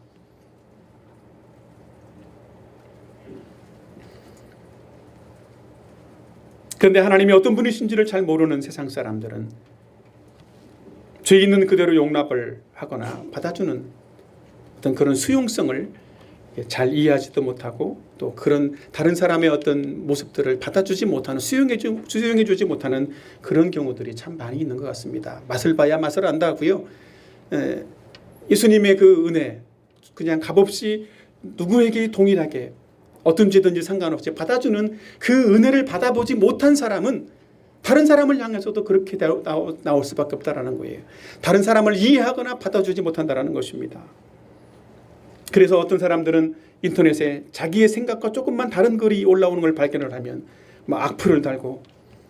그런데 하나님이 어떤 분이신지를 잘 모르는 세상 사람들은 죄 있는 그대로 용납을 하거나 받아주는 어떤 그런 수용성을 잘 이해하지도 못하고 또 그런 다른 사람의 어떤 모습들을 받아주지 못하는 수용해주지 못하는 그런 경우들이 참 많이 있는 것 같습니다. 맛을 봐야 맛을 안다고요. 예수님의 그 은혜 그냥 값없이 누구에게 동일하게 어떤 죄든지 상관없이 받아주는 그 은혜를 받아보지 못한 사람은 다른 사람을 향해서도 그렇게 나올 수밖에 없다는 거예요. 다른 사람을 이해하거나 받아주지 못한다는 것입니다. 그래서 어떤 사람들은 인터넷에 자기의 생각과 조금만 다른 글이 올라오는 걸 발견을 하면 악플을 달고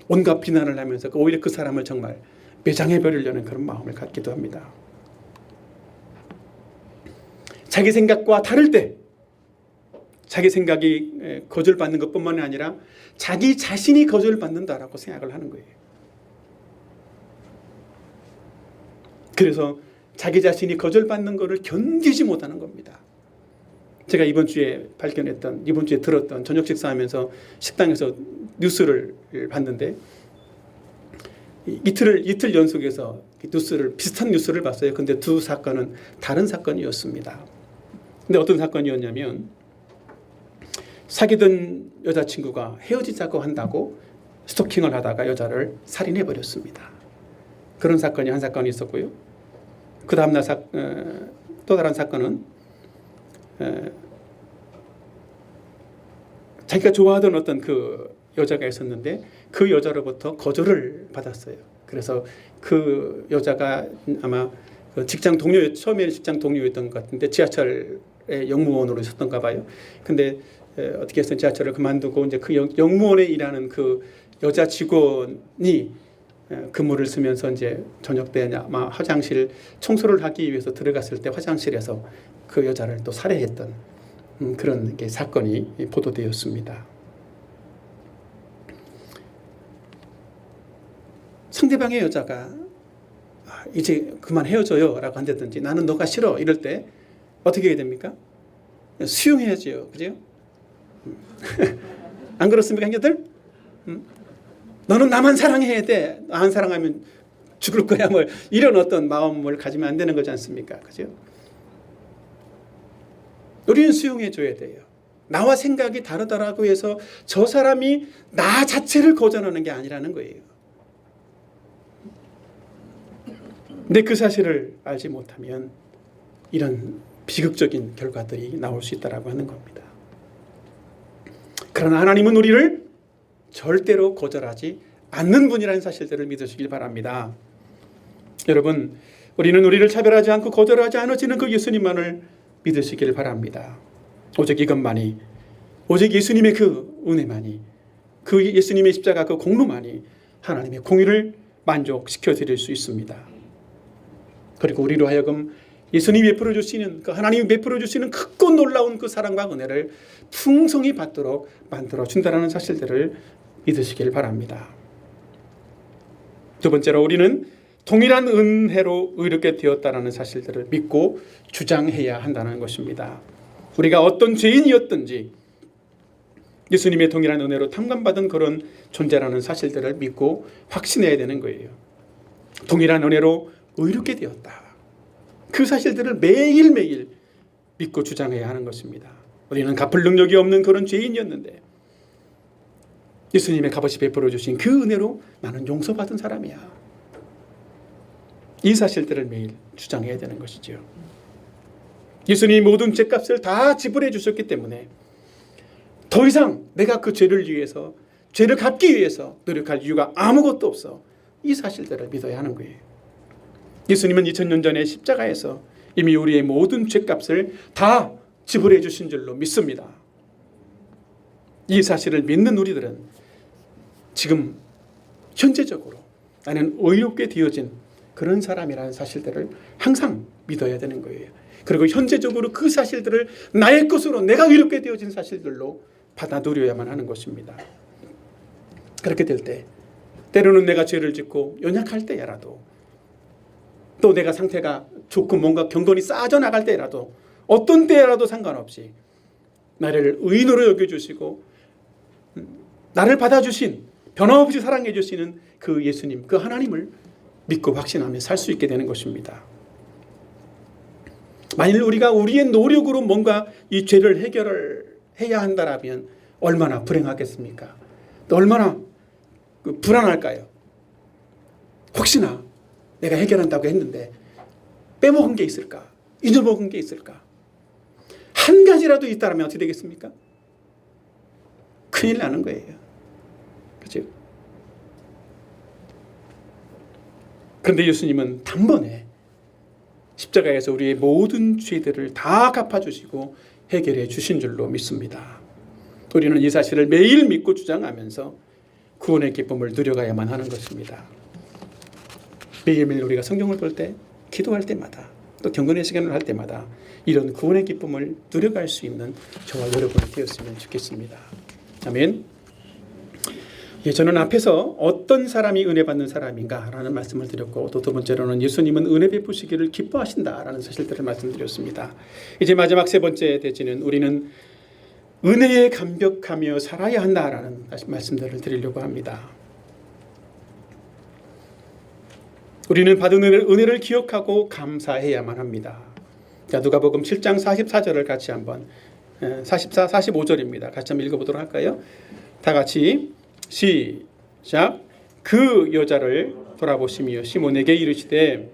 온갖 비난을 하면서 오히려 그 사람을 정말 매장해버리려는 그런 마음을 갖기도 합니다. 자기 생각과 다를 때 자기 생각이 거절받는 것뿐만 아니라 자기 자신이 거절받는다라고 생각을 하는 거예요. 그래서 자기 자신이 거절받는 것을 견디지 못하는 겁니다. 제가 이번 주에 들었던 저녁 식사하면서 식당에서 뉴스를 봤는데 이틀 연속해서 비슷한 뉴스를 봤어요. 근데 두 사건은 다른 사건이었습니다. 근데 어떤 사건이었냐면 사귀던 여자친구가 헤어지자고 한다고 스토킹을 하다가 여자를 살인해 버렸습니다. 그런 사건이 한 사건이 있었고요. 그 다음날 또 다른 사건은 자기가 좋아하던 어떤 그 여자가 있었는데 그 여자로부터 거절을 받았어요. 그래서 그 여자가 아마 처음에는 직장 동료였던 것 같은데 지하철의 영무원으로 있었던가 봐요. 근데 어떻게 해서 지하철을 그만두고 이제 그 영무원에 일하는 그 여자 직원이 근무를 쓰면서 이제 저녁 때 아마 화장실 청소를 하기 위해서 들어갔을 때 화장실에서 그 여자를 또 살해했던 그런 사건이 보도되었습니다. 상대방의 여자가 이제 그만 헤어져요 라고 한다든지 나는 너가 싫어 이럴 때 어떻게 해야 됩니까? 수용해야죠. 그죠? 안 그렇습니까, 형제들? 너는 나만 사랑해야 돼. 안 사랑하면 죽을 거야. 뭐 이런 어떤 마음을 가지면 안 되는 거지 않습니까? 그죠? 우리는 수용해 줘야 돼요. 나와 생각이 다르다라고 해서 저 사람이 나 자체를 거절하는 게 아니라는 거예요. 근데 그 사실을 알지 못하면 이런 비극적인 결과들이 나올 수 있다라고 하는 겁니다. 그러나 하나님은 우리를 절대로 거절하지 않는 분이라는 사실들을 믿으시길 바랍니다. 여러분, 우리는 우리를 차별하지 않고 거절하지 않으시는 그 예수님만을 믿으시길 바랍니다. 오직 이것만이, 오직 예수님의 그 은혜만이, 그 예수님의 십자가 그 공로만이 하나님의 공의를 만족시켜 드릴 수 있습니다. 그리고 우리로 하여금 예수님이 베풀어 주시는 그 하나님이 베풀어 주시는 크고 놀라운 그 사랑과 은혜를 풍성히 받도록 만들어 준다라는 사실들을 믿으시길 바랍니다. 두 번째로 우리는 동일한 은혜로 의롭게 되었다라는 사실들을 믿고 주장해야 한다는 것입니다. 우리가 어떤 죄인이었든지 예수님의 동일한 은혜로 탐감받은 그런 존재라는 사실들을 믿고 확신해야 되는 거예요. 동일한 은혜로 의롭게 되었다. 그 사실들을 매일매일 믿고 주장해야 하는 것입니다. 우리는 갚을 능력이 없는 그런 죄인이었는데 예수님의 값없이 베풀어 주신 그 은혜로 나는 용서받은 사람이야. 이 사실들을 매일 주장해야 되는 것이죠. 예수님이 모든 죄값을 다 지불해 주셨기 때문에 더 이상 내가 그 죄를 위해서, 죄를 갚기 위해서 노력할 이유가 아무것도 없어. 이 사실들을 믿어야 하는 거예요. 예수님은 2000년 전에 십자가에서 이미 우리의 모든 죄값을 다 지불해 주신 줄로 믿습니다. 이 사실을 믿는 우리들은 지금 현재적으로 나는 의롭게 되어진 그런 사람이라는 사실들을 항상 믿어야 되는 거예요. 그리고 현재적으로 그 사실들을 나의 것으로 내가 의롭게 되어진 사실들로 받아들여야만 하는 것입니다. 그렇게 될 때 때로는 내가 죄를 짓고 연약할 때라도 또 내가 상태가 좋고 뭔가 경건이 쌓아져 나갈 때라도 어떤 때라도 상관없이 나를 의인으로 여겨주시고 나를 받아주신 변함없이 사랑해 주시는 그 예수님, 그 하나님을 믿고 확신하며 살 수 있게 되는 것입니다. 만일 우리가 우리의 노력으로 뭔가 이 죄를 해결을 해야 한다라면 얼마나 불행하겠습니까? 또 얼마나 불안할까요? 혹시나 내가 해결한다고 했는데 빼먹은 게 있을까? 잊어먹은 게 있을까? 한 가지라도 있다면 어떻게 되겠습니까? 큰일 나는 거예요. 그렇죠? 그런데 예수님은 단번에 십자가에서 우리의 모든 죄들을 다 갚아주시고 해결해 주신 줄로 믿습니다. 우리는 이 사실을 매일 믿고 주장하면서 구원의 기쁨을 누려가야만 하는 것입니다. 매일매일 우리가 성경을 볼 때, 기도할 때마다 또 경건의 시간을 할 때마다 이런 구원의 기쁨을 누려갈 수 있는 저와 여러분이 되었으면 좋겠습니다. 아멘. 예, 저는 앞에서 어떤 사람이 은혜 받는 사람인가라는 말씀을 드렸고, 또 두 번째로는 예수님은 은혜 베푸시기를 기뻐하신다라는 사실들을 말씀드렸습니다. 이제 마지막 세 번째 대지는 우리는 은혜에 감격하며 살아야 한다라는 말씀들을 드리려고 합니다. 우리는 받은 은혜를 기억하고 감사해야만 합니다. 자, 누가복음 7장 44절을 같이 한번 44, 45절입니다. 같이 한번 읽어보도록 할까요? 다 같이 시작. 그 여자를 돌아보시며 시몬에게 이르시되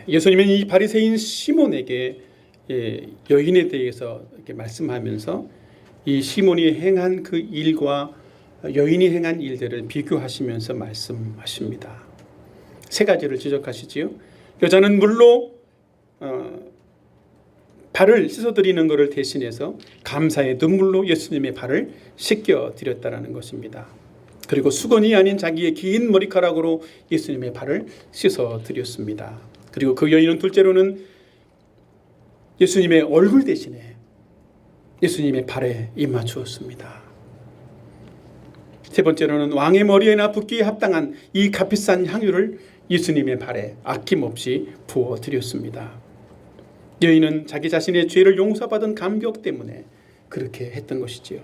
예수님은 이 바리새인 시몬에게 여인에 대해서 이렇게 말씀하면서 이 시몬이 행한 그 일과 여인이 행한 일들을 비교하시면서 말씀하십니다. 세 가지를 지적하시지요. 여자는 물로 발을 씻어드리는 것을 대신해서 감사의 눈물로 예수님의 발을 씻겨드렸다는 것입니다. 그리고 수건이 아닌 자기의 긴 머리카락으로 예수님의 발을 씻어드렸습니다. 그리고 그 여인은 둘째로는 예수님의 얼굴 대신에 예수님의 발에 입맞추었습니다. 세 번째로는 왕의 머리에나 붓기에 합당한 이 값비싼 향유를 예수님의 발에 아낌없이 부어드렸습니다. 여인은 자기 자신의 죄를 용서받은 감격 때문에 그렇게 했던 것이지요.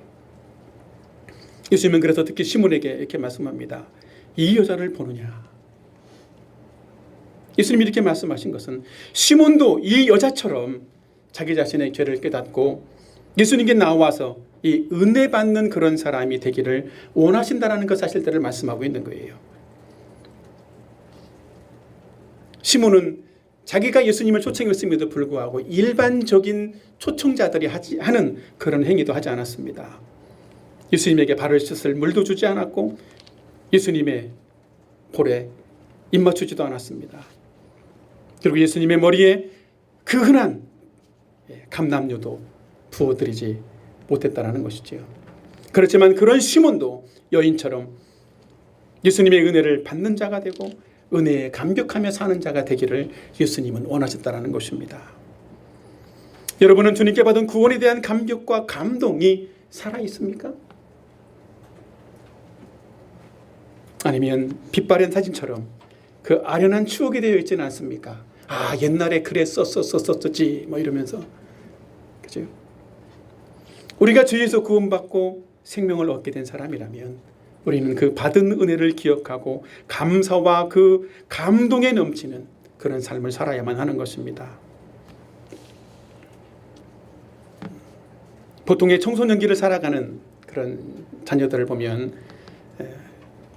예수님은 그래서 특히 시몬에게 이렇게 말씀합니다. 이 여자를 보느냐? 예수님이 이렇게 말씀하신 것은 시몬도 이 여자처럼 자기 자신의 죄를 깨닫고 예수님께 나와서 이 은혜 받는 그런 사람이 되기를 원하신다라는 그 사실들을 말씀하고 있는 거예요. 시몬은 자기가 예수님을 초청했음에도 불구하고 일반적인 초청자들이 하는 그런 행위도 하지 않았습니다. 예수님에게 발을 씻을 물도 주지 않았고 예수님의 볼에 입맞추지도 않았습니다. 그리고 예수님의 머리에 그 흔한 감람유도 부어드리지 못했다라는 것이지요. 그렇지만 그런 시몬도 여인처럼 예수님의 은혜를 받는 자가 되고 은혜에 감격하며 사는 자가 되기를 예수님은 원하셨다라는 것입니다. 여러분은 주님께 받은 구원에 대한 감격과 감동이 살아있습니까? 아니면 빛바랜 사진처럼 그 아련한 추억이 되어 있지는 않습니까? 아, 옛날에 그랬었지 뭐 이러면서, 그죠? 우리가 주에서 구원받고 생명을 얻게 된 사람이라면 우리는 그 받은 은혜를 기억하고 감사와 그 감동에 넘치는 그런 삶을 살아야만 하는 것입니다. 보통의 청소년기를 살아가는 그런 자녀들을 보면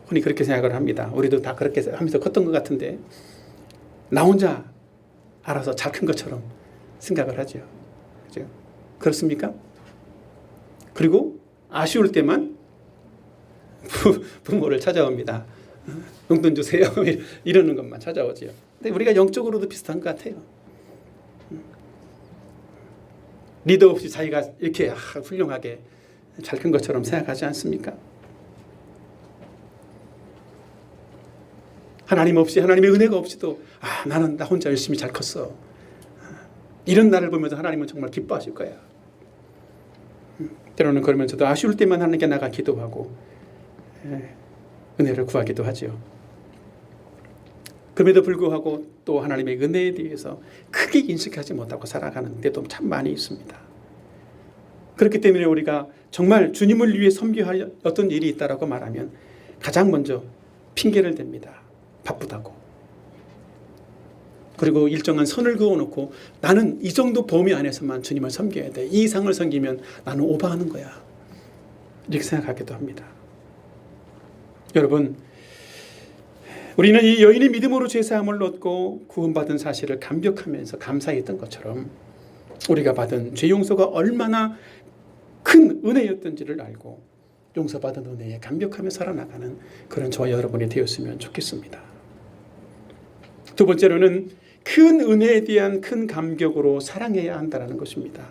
흔히 그렇게 생각을 합니다. 우리도 다 그렇게 하면서 컸던 것 같은데 나 혼자 알아서 잘 큰 것처럼 생각을 하죠. 그죠? 그렇습니까? 그리고 아쉬울 때만 부모를 찾아옵니다. 용돈 주세요. 이러는 것만 찾아오죠. 근데 우리가 영적으로도 비슷한 것 같아요. 리더 없이 자기가 이렇게 훌륭하게 잘 큰 것처럼 생각하지 않습니까? 하나님 없이, 하나님의 은혜가 없이도 나는 나 혼자 열심히 잘 컸어. 이런 나를 보면서 하나님은 정말 기뻐하실 거야. 때로는 그러면서도 아쉬울 때만 하나님께 나가 기도하고 은혜를 구하기도 하죠. 그럼에도 불구하고 또 하나님의 은혜에 대해서 크게 인식하지 못하고 살아가는 데도 참 많이 있습니다. 그렇기 때문에 우리가 정말 주님을 위해 섬기할 어떤 일이 있다라고 말하면 가장 먼저 핑계를 댑니다. 바쁘다고. 그리고 일정한 선을 그어놓고 나는 이 정도 범위 안에서만 주님을 섬겨야 돼. 이 이상을 섬기면 나는 오버하는 거야. 이렇게 생각하기도 합니다. 여러분, 우리는 이 여인의 믿음으로 죄사함을 얻고 구원받은 사실을 감격하면서 감사했던 것처럼 우리가 받은 죄 용서가 얼마나 큰 은혜였던지를 알고 용서받은 은혜에 감격하며 살아나가는 그런 저와 여러분이 되었으면 좋겠습니다. 두 번째로는 큰 은혜에 대한 큰 감격으로 사랑해야 한다는 것입니다.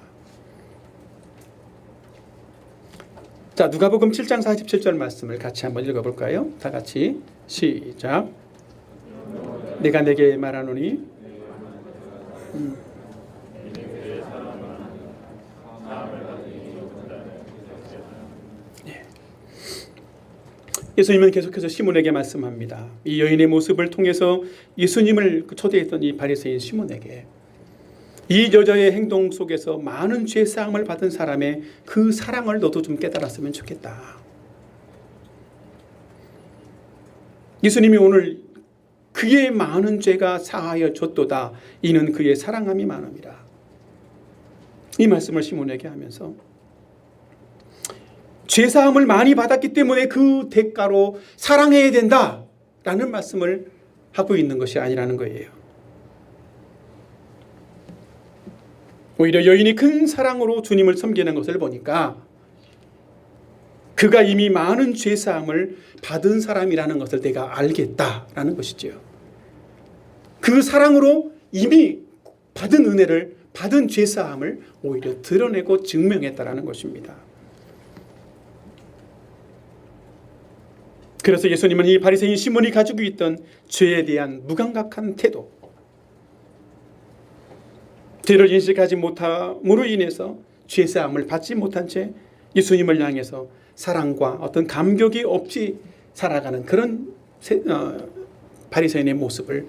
자, 누가복음 7장 47절 말씀을 같이 한번 읽어볼까요? 다 같이 시작. 내가 내게 말하노니 예수님은 계속해서 시몬에게 말씀합니다. 이 여인의 모습을 통해서 예수님을 초대했던 이 바리새인 시몬에게 이 여자의 행동 속에서 많은 죄 사함을 받은 사람의 그 사랑을 너도 좀 깨달았으면 좋겠다. 예수님이 오늘 그의 많은 죄가 사하여 줬도다. 이는 그의 사랑함이 많음이라. 이 말씀을 시몬에게 하면서 죄사함을 많이 받았기 때문에 그 대가로 사랑해야 된다라는 말씀을 하고 있는 것이 아니라는 거예요. 오히려 여인이 큰 사랑으로 주님을 섬기는 것을 보니까 그가 이미 많은 죄사함을 받은 사람이라는 것을 내가 알겠다라는 것이지요. 그 사랑으로 이미 받은 은혜를, 받은 죄사함을 오히려 드러내고 증명했다라는 것입니다. 그래서 예수님은 이 바리새인 시몬이 가지고 있던 죄에 대한 무감각한 태도, 죄를 인식하지 못함으로 인해서 죄사함을 받지 못한 채 예수님을 향해서 사랑과 어떤 감격이 없이 살아가는 그런 바리새인의 모습을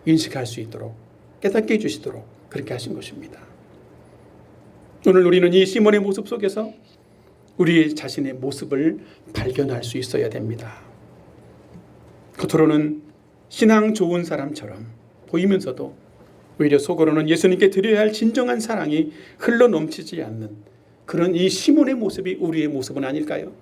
인식할 수 있도록 깨닫게 해주시도록 그렇게 하신 것입니다. 오늘 우리는 이 시몬의 모습 속에서 우리 자신의 모습을 발견할 수 있어야 됩니다. 겉으로는 신앙 좋은 사람처럼 보이면서도 오히려 속으로는 예수님께 드려야 할 진정한 사랑이 흘러넘치지 않는 그런 이 시몬의 모습이 우리의 모습은 아닐까요?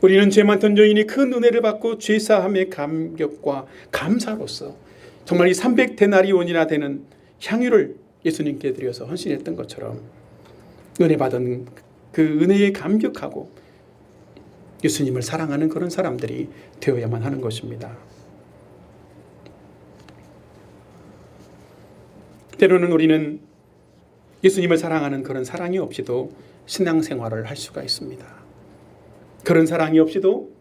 우리는 죄 많던 여인이 큰 은혜를 받고 죄사함의 감격과 감사로서 정말 이 300데나리온이나 되는 향유를 예수님께 드려서 헌신했던 것처럼 은혜 받은 그 은혜에 감격하고 예수님을 사랑하는 그런 사람들이 되어야만 하는 것입니다. 때로는 우리는 예수님을 사랑하는 그런 사랑이 없이도 신앙생활을 할 수가 있습니다. 그런 사랑이 없이도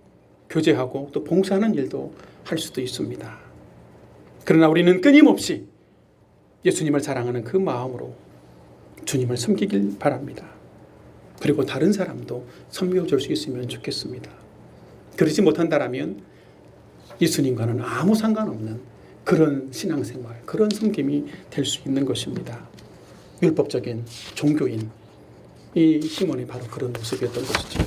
교제하고 또 봉사하는 일도 할 수도 있습니다. 그러나 우리는 끊임없이 예수님을 사랑하는 그 마음으로 주님을 섬기길 바랍니다. 그리고 다른 사람도 섬겨줄 수 있으면 좋겠습니다. 그러지 못한다면 예수님과는 아무 상관없는 그런 신앙생활, 그런 섬김이 될 수 있는 것입니다. 율법적인 종교인 이 시몬이 바로 그런 모습이었던 것이죠.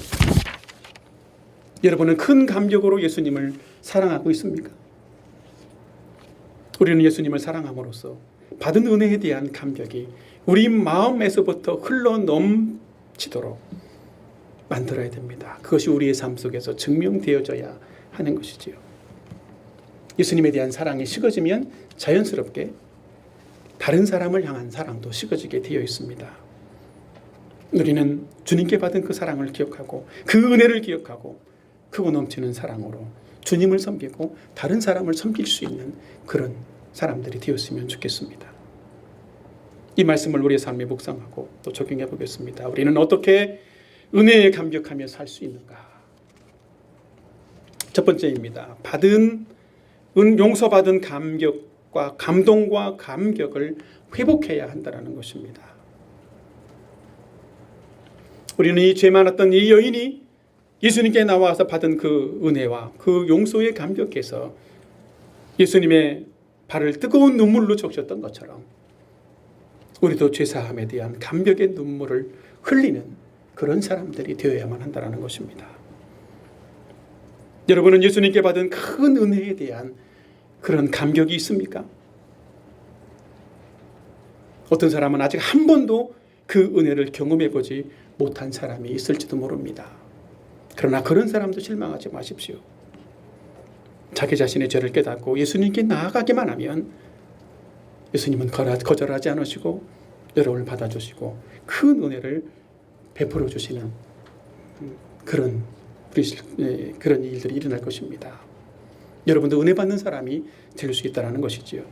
여러분은 큰 감격으로 예수님을 사랑하고 있습니까? 우리는 예수님을 사랑함으로써 받은 은혜에 대한 감격이 우리 마음에서부터 흘러넘치도록 만들어야 됩니다. 그것이 우리의 삶 속에서 증명되어져야 하는 것이지요. 예수님에 대한 사랑이 식어지면 자연스럽게 다른 사람을 향한 사랑도 식어지게 되어 있습니다. 우리는 주님께 받은 그 사랑을 기억하고 그 은혜를 기억하고 크고 넘치는 사랑으로 주님을 섬기고 다른 사람을 섬길 수 있는 그런 사람들이 되었으면 좋겠습니다. 이 말씀을 우리의 삶에 묵상하고 또 적용해 보겠습니다. 우리는 어떻게 은혜에 감격하며 살 수 있는가? 첫 번째입니다. 용서받은 감격과 감동과 감격을 회복해야 한다는 것입니다. 우리는 이 죄 많았던 이 여인이 예수님께 나와서 받은 그 은혜와 그 용서의 감격에서 예수님의 발을 뜨거운 눈물로 적셨던 것처럼 우리도 죄사함에 대한 감격의 눈물을 흘리는 그런 사람들이 되어야만 한다는 것입니다. 여러분은 예수님께 받은 큰 은혜에 대한 그런 감격이 있습니까? 어떤 사람은 아직 한 번도 그 은혜를 경험해 보지 못한 사람이 있을지도 모릅니다. 그러나 그런 사람도 실망하지 마십시오. 자기 자신의 죄를 깨닫고 예수님께 나아가기만 하면 예수님은 거절하지 않으시고 여러분을 받아주시고 큰 은혜를 베풀어 주시는 그런 그런 일들이 일어날 것입니다. 여러분도 은혜 받는 사람이 될 수 있다는 것이지요.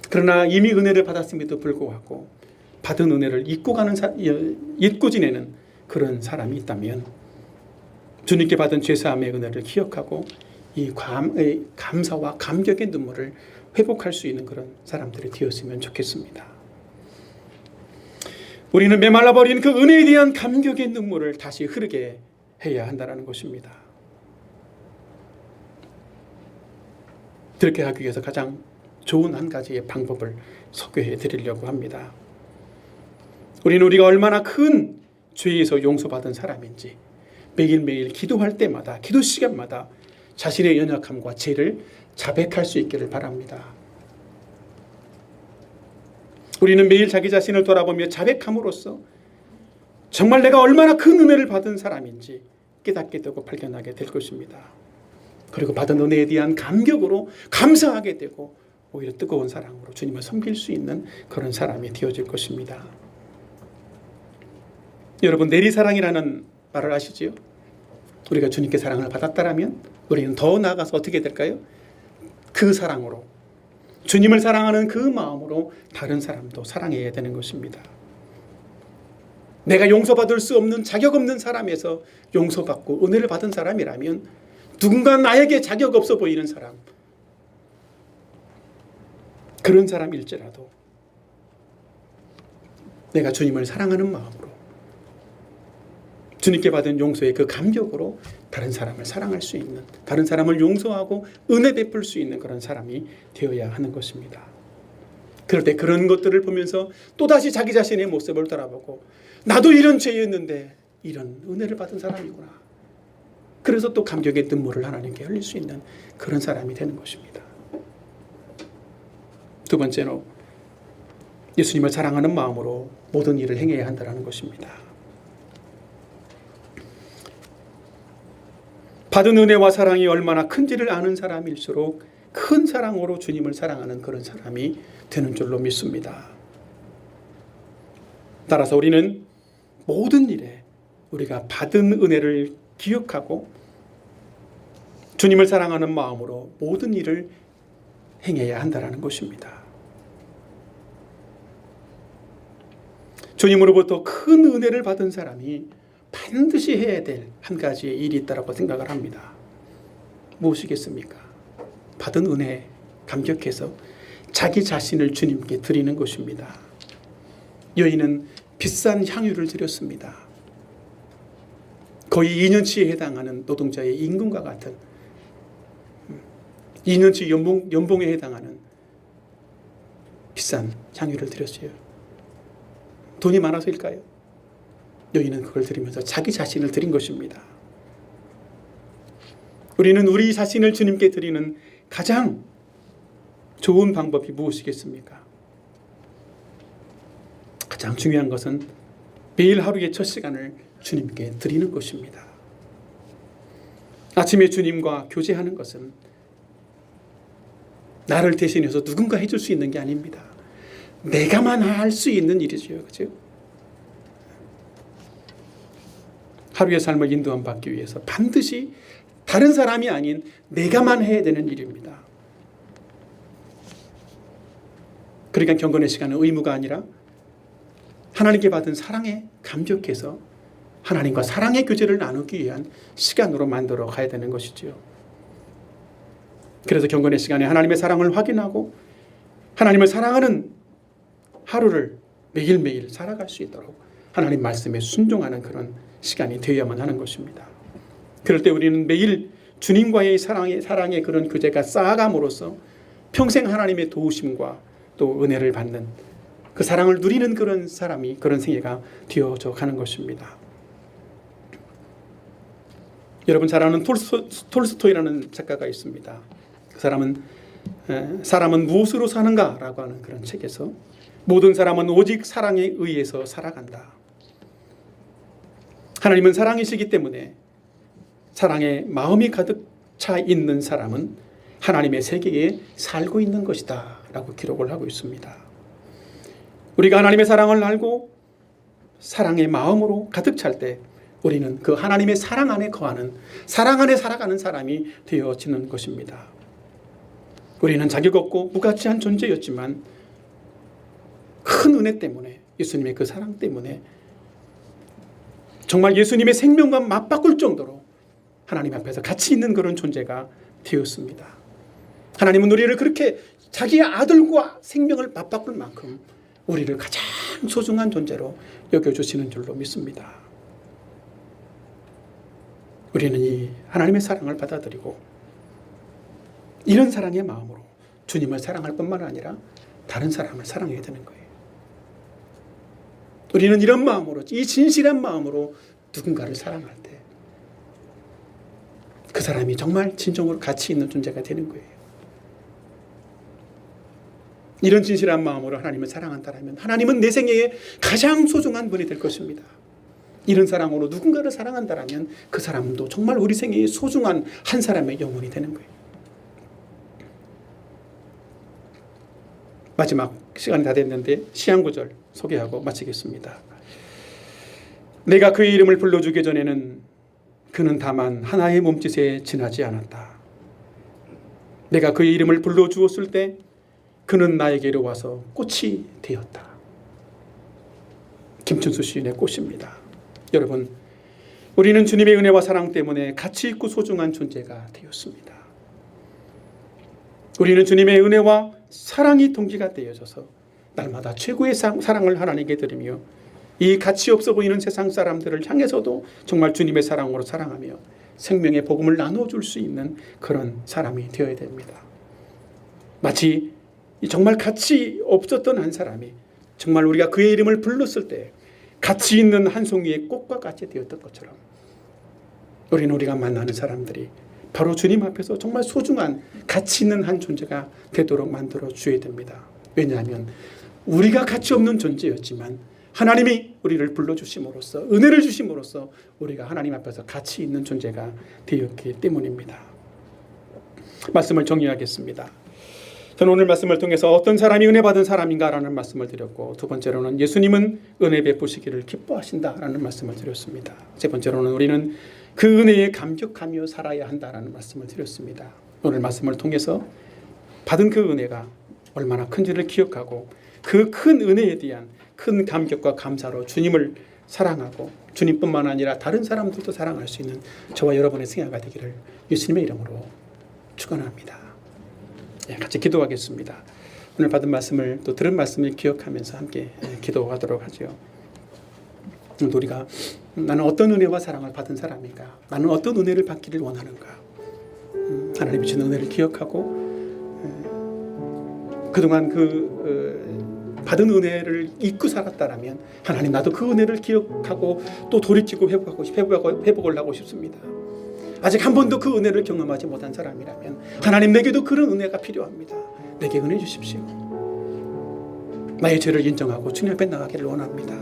그러나 이미 은혜를 받았음에도 불구하고 받은 은혜를 잊고 지내는 그런 사람이 있다면 주님께 받은 죄사함의 은혜를 기억하고 이 감사와 감격의 눈물을 회복할 수 있는 그런 사람들이 되었으면 좋겠습니다. 우리는 메말라버린 그 은혜에 대한 감격의 눈물을 다시 흐르게 해야 한다는 것입니다. 그렇게 하기 위해서 가장 좋은 한 가지의 방법을 소개해 드리려고 합니다. 우리는 우리가 얼마나 큰 죄에서 용서받은 사람인지 매일매일 기도할 때마다, 기도 시간마다 자신의 연약함과 죄를 자백할 수 있기를 바랍니다. 우리는 매일 자기 자신을 돌아보며 자백함으로써 정말 내가 얼마나 큰 은혜를 받은 사람인지 깨닫게 되고 발견하게 될 것입니다. 그리고 받은 은혜에 대한 감격으로 감사하게 되고 오히려 뜨거운 사랑으로 주님을 섬길 수 있는 그런 사람이 되어질 것입니다. 여러분, 내리사랑이라는 말을 아시지요? 우리가 주님께 사랑을 받았다라면 우리는 더 나아가서 어떻게 될까요? 그 사랑으로, 주님을 사랑하는 그 마음으로 다른 사람도 사랑해야 되는 것입니다. 내가 용서받을 수 없는 자격 없는 사람에서 용서받고 은혜를 받은 사람이라면 누군가 나에게 자격 없어 보이는 사람, 그런 사람일지라도 내가 주님을 사랑하는 마음으로 주님께 받은 용서의 그 감격으로 다른 사람을 사랑할 수 있는, 다른 사람을 용서하고 은혜 베풀 수 있는 그런 사람이 되어야 하는 것입니다. 그럴 때 그런 것들을 보면서 또다시 자기 자신의 모습을 돌아보고 나도 이런 죄였는데 이런 은혜를 받은 사람이구나. 그래서 또 감격의 눈물을 하나님께 흘릴 수 있는 그런 사람이 되는 것입니다. 두 번째로 예수님을 사랑하는 마음으로 모든 일을 행해야 한다는 것입니다. 받은 은혜와 사랑이 얼마나 큰지를 아는 사람일수록 큰 사랑으로 주님을 사랑하는 그런 사람이 되는 줄로 믿습니다. 따라서 우리는 모든 일에 우리가 받은 은혜를 기억하고 주님을 사랑하는 마음으로 모든 일을 행해야 한다는 것입니다. 주님으로부터 큰 은혜를 받은 사람이 반드시 해야 될 한 가지의 일이 있다고 생각을 합니다. 무엇이겠습니까? 받은 은혜에 감격해서 자기 자신을 주님께 드리는 것입니다. 여인은 비싼 향유를 드렸습니다. 거의 2년치에 해당하는 노동자의 임금과 같은 2년치 연봉에 해당하는 비싼 향유를 드렸어요. 돈이 많아서일까요? 여인은 그걸 드리면서 자기 자신을 드린 것입니다. 우리는 우리 자신을 주님께 드리는 가장 좋은 방법이 무엇이겠습니까? 가장 중요한 것은 매일 하루의 첫 시간을 주님께 드리는 것입니다. 아침에 주님과 교제하는 것은 나를 대신해서 누군가 해줄 수 있는 게 아닙니다. 내가만 할 수 있는 일이죠. 그렇죠? 하루의 삶을 인도함 받기 위해서 반드시 다른 사람이 아닌 내가만 해야 되는 일입니다. 그러니까 경건의 시간은 의무가 아니라 하나님께 받은 사랑에 감격해서 하나님과 사랑의 교제를 나누기 위한 시간으로 만들어 가야 되는 것이지요. 그래서 경건의 시간에 하나님의 사랑을 확인하고 하나님을 사랑하는 하루를 매일매일 살아갈 수 있도록 하나님 말씀에 순종하는 그런 시간이 되어야만 하는 것입니다. 그럴 때 우리는 매일 주님과의 사랑의 그런 교제가 쌓아감으로써 평생 하나님의 도우심과 또 은혜를 받는 그 사랑을 누리는 그런 사람이, 그런 생애가 되어져 가는 것입니다. 여러분 잘 아는 톨스토이라는 작가가 있습니다. 그 사람은 무엇으로 사는가라고 하는 그런 책에서 모든 사람은 오직 사랑에 의해서 살아간다. 하나님은 사랑이시기 때문에 사랑에 마음이 가득 차 있는 사람은 하나님의 세계에 살고 있는 것이다 라고 기록을 하고 있습니다. 우리가 하나님의 사랑을 알고 사랑의 마음으로 가득 찰 때 우리는 그 하나님의 사랑 안에 거하는, 사랑 안에 살아가는 사람이 되어지는 것입니다. 우리는 자격 없고 무가치한 존재였지만 큰 은혜 때문에, 예수님의 그 사랑 때문에 정말 예수님의 생명과 맞바꿀 정도로 하나님 앞에서 가치 있는 그런 존재가 되었습니다. 하나님은 우리를 그렇게 자기의 아들과 생명을 맞바꿀 만큼 우리를 가장 소중한 존재로 여겨주시는 줄로 믿습니다. 우리는 이 하나님의 사랑을 받아들이고 이런 사랑의 마음으로 주님을 사랑할 뿐만 아니라 다른 사람을 사랑해야 되는 거예요. 우리는 이런 마음으로, 이 진실한 마음으로 누군가를 사랑할 때 그 사람이 정말 진정으로 가치 있는 존재가 되는 거예요. 이런 진실한 마음으로 하나님을 사랑한다면 하나님은 내 생애에 가장 소중한 분이 될 것입니다. 이런 사랑으로 누군가를 사랑한다면 그 사람도 정말 우리 생애에 소중한 한 사람의 영혼이 되는 거예요. 마지막 시간이 다 됐는데 시한 구절 소개하고 마치겠습니다. 내가 그의 이름을 불러주기 전에는 그는 다만 하나의 몸짓에 지나지 않았다. 내가 그의 이름을 불러주었을 때 그는 나에게로 와서 꽃이 되었다. 김춘수 시인의 꽃입니다. 여러분, 우리는 주님의 은혜와 사랑 때문에 가치 있고 소중한 존재가 되었습니다. 우리는 주님의 은혜와 사랑이 동기가 되어져서 날마다 최고의 사랑을 하나님께 드리며 이 가치 없어 보이는 세상 사람들을 향해서도 정말 주님의 사랑으로 사랑하며 생명의 복음을 나눠줄 수 있는 그런 사람이 되어야 됩니다. 마치 정말 가치 없었던 한 사람이 정말 우리가 그의 이름을 불렀을 때 가치 있는 한 송이의 꽃과 같이 되었던 것처럼 우리는 우리가 만나는 사람들이 바로 주님 앞에서 정말 소중한 가치 있는 한 존재가 되도록 만들어 주어야 됩니다. 왜냐하면 우리가 가치 없는 존재였지만 하나님이 우리를 불러주심으로써, 은혜를 주심으로써 우리가 하나님 앞에서 가치 있는 존재가 되었기 때문입니다. 말씀을 정리하겠습니다. 저는 오늘 말씀을 통해서 어떤 사람이 은혜 받은 사람인가라는 말씀을 드렸고, 두 번째로는 예수님은 은혜 베푸시기를 기뻐하신다라는 말씀을 드렸습니다. 세 번째로는 우리는 그 은혜에 감격하며 살아야 한다라는 말씀을 드렸습니다. 오늘 말씀을 통해서 받은 그 은혜가 얼마나 큰지를 기억하고 그 큰 은혜에 대한 큰 감격과 감사로 주님을 사랑하고 주님뿐만 아니라 다른 사람들도 사랑할 수 있는 저와 여러분의 생애가 되기를 예수님의 이름으로 축원합니다. 같이 기도하겠습니다. 오늘 받은 말씀을, 또 들은 말씀을 기억하면서 함께 기도하도록 하죠. 우리가 나는 어떤 은혜와 사랑을 받은 사람인가, 나는 어떤 은혜를 받기를 원하는가, 하나님이 주는 은혜를 기억하고 그동안 받은 은혜를 잊고 살았다라면 하나님, 나도 그 은혜를 기억하고 또 돌이키고 회복을 하고 싶습니다. 아직 한 번도 그 은혜를 경험하지 못한 사람이라면 하나님, 내게도 그런 은혜가 필요합니다. 내게 은혜 주십시오. 나의 죄를 인정하고 주님 앞에 나가기를 원합니다.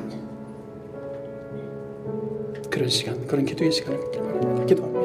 그런 시간, 그런 기도의 시간을 갖길 바랍니다. 기도합니다.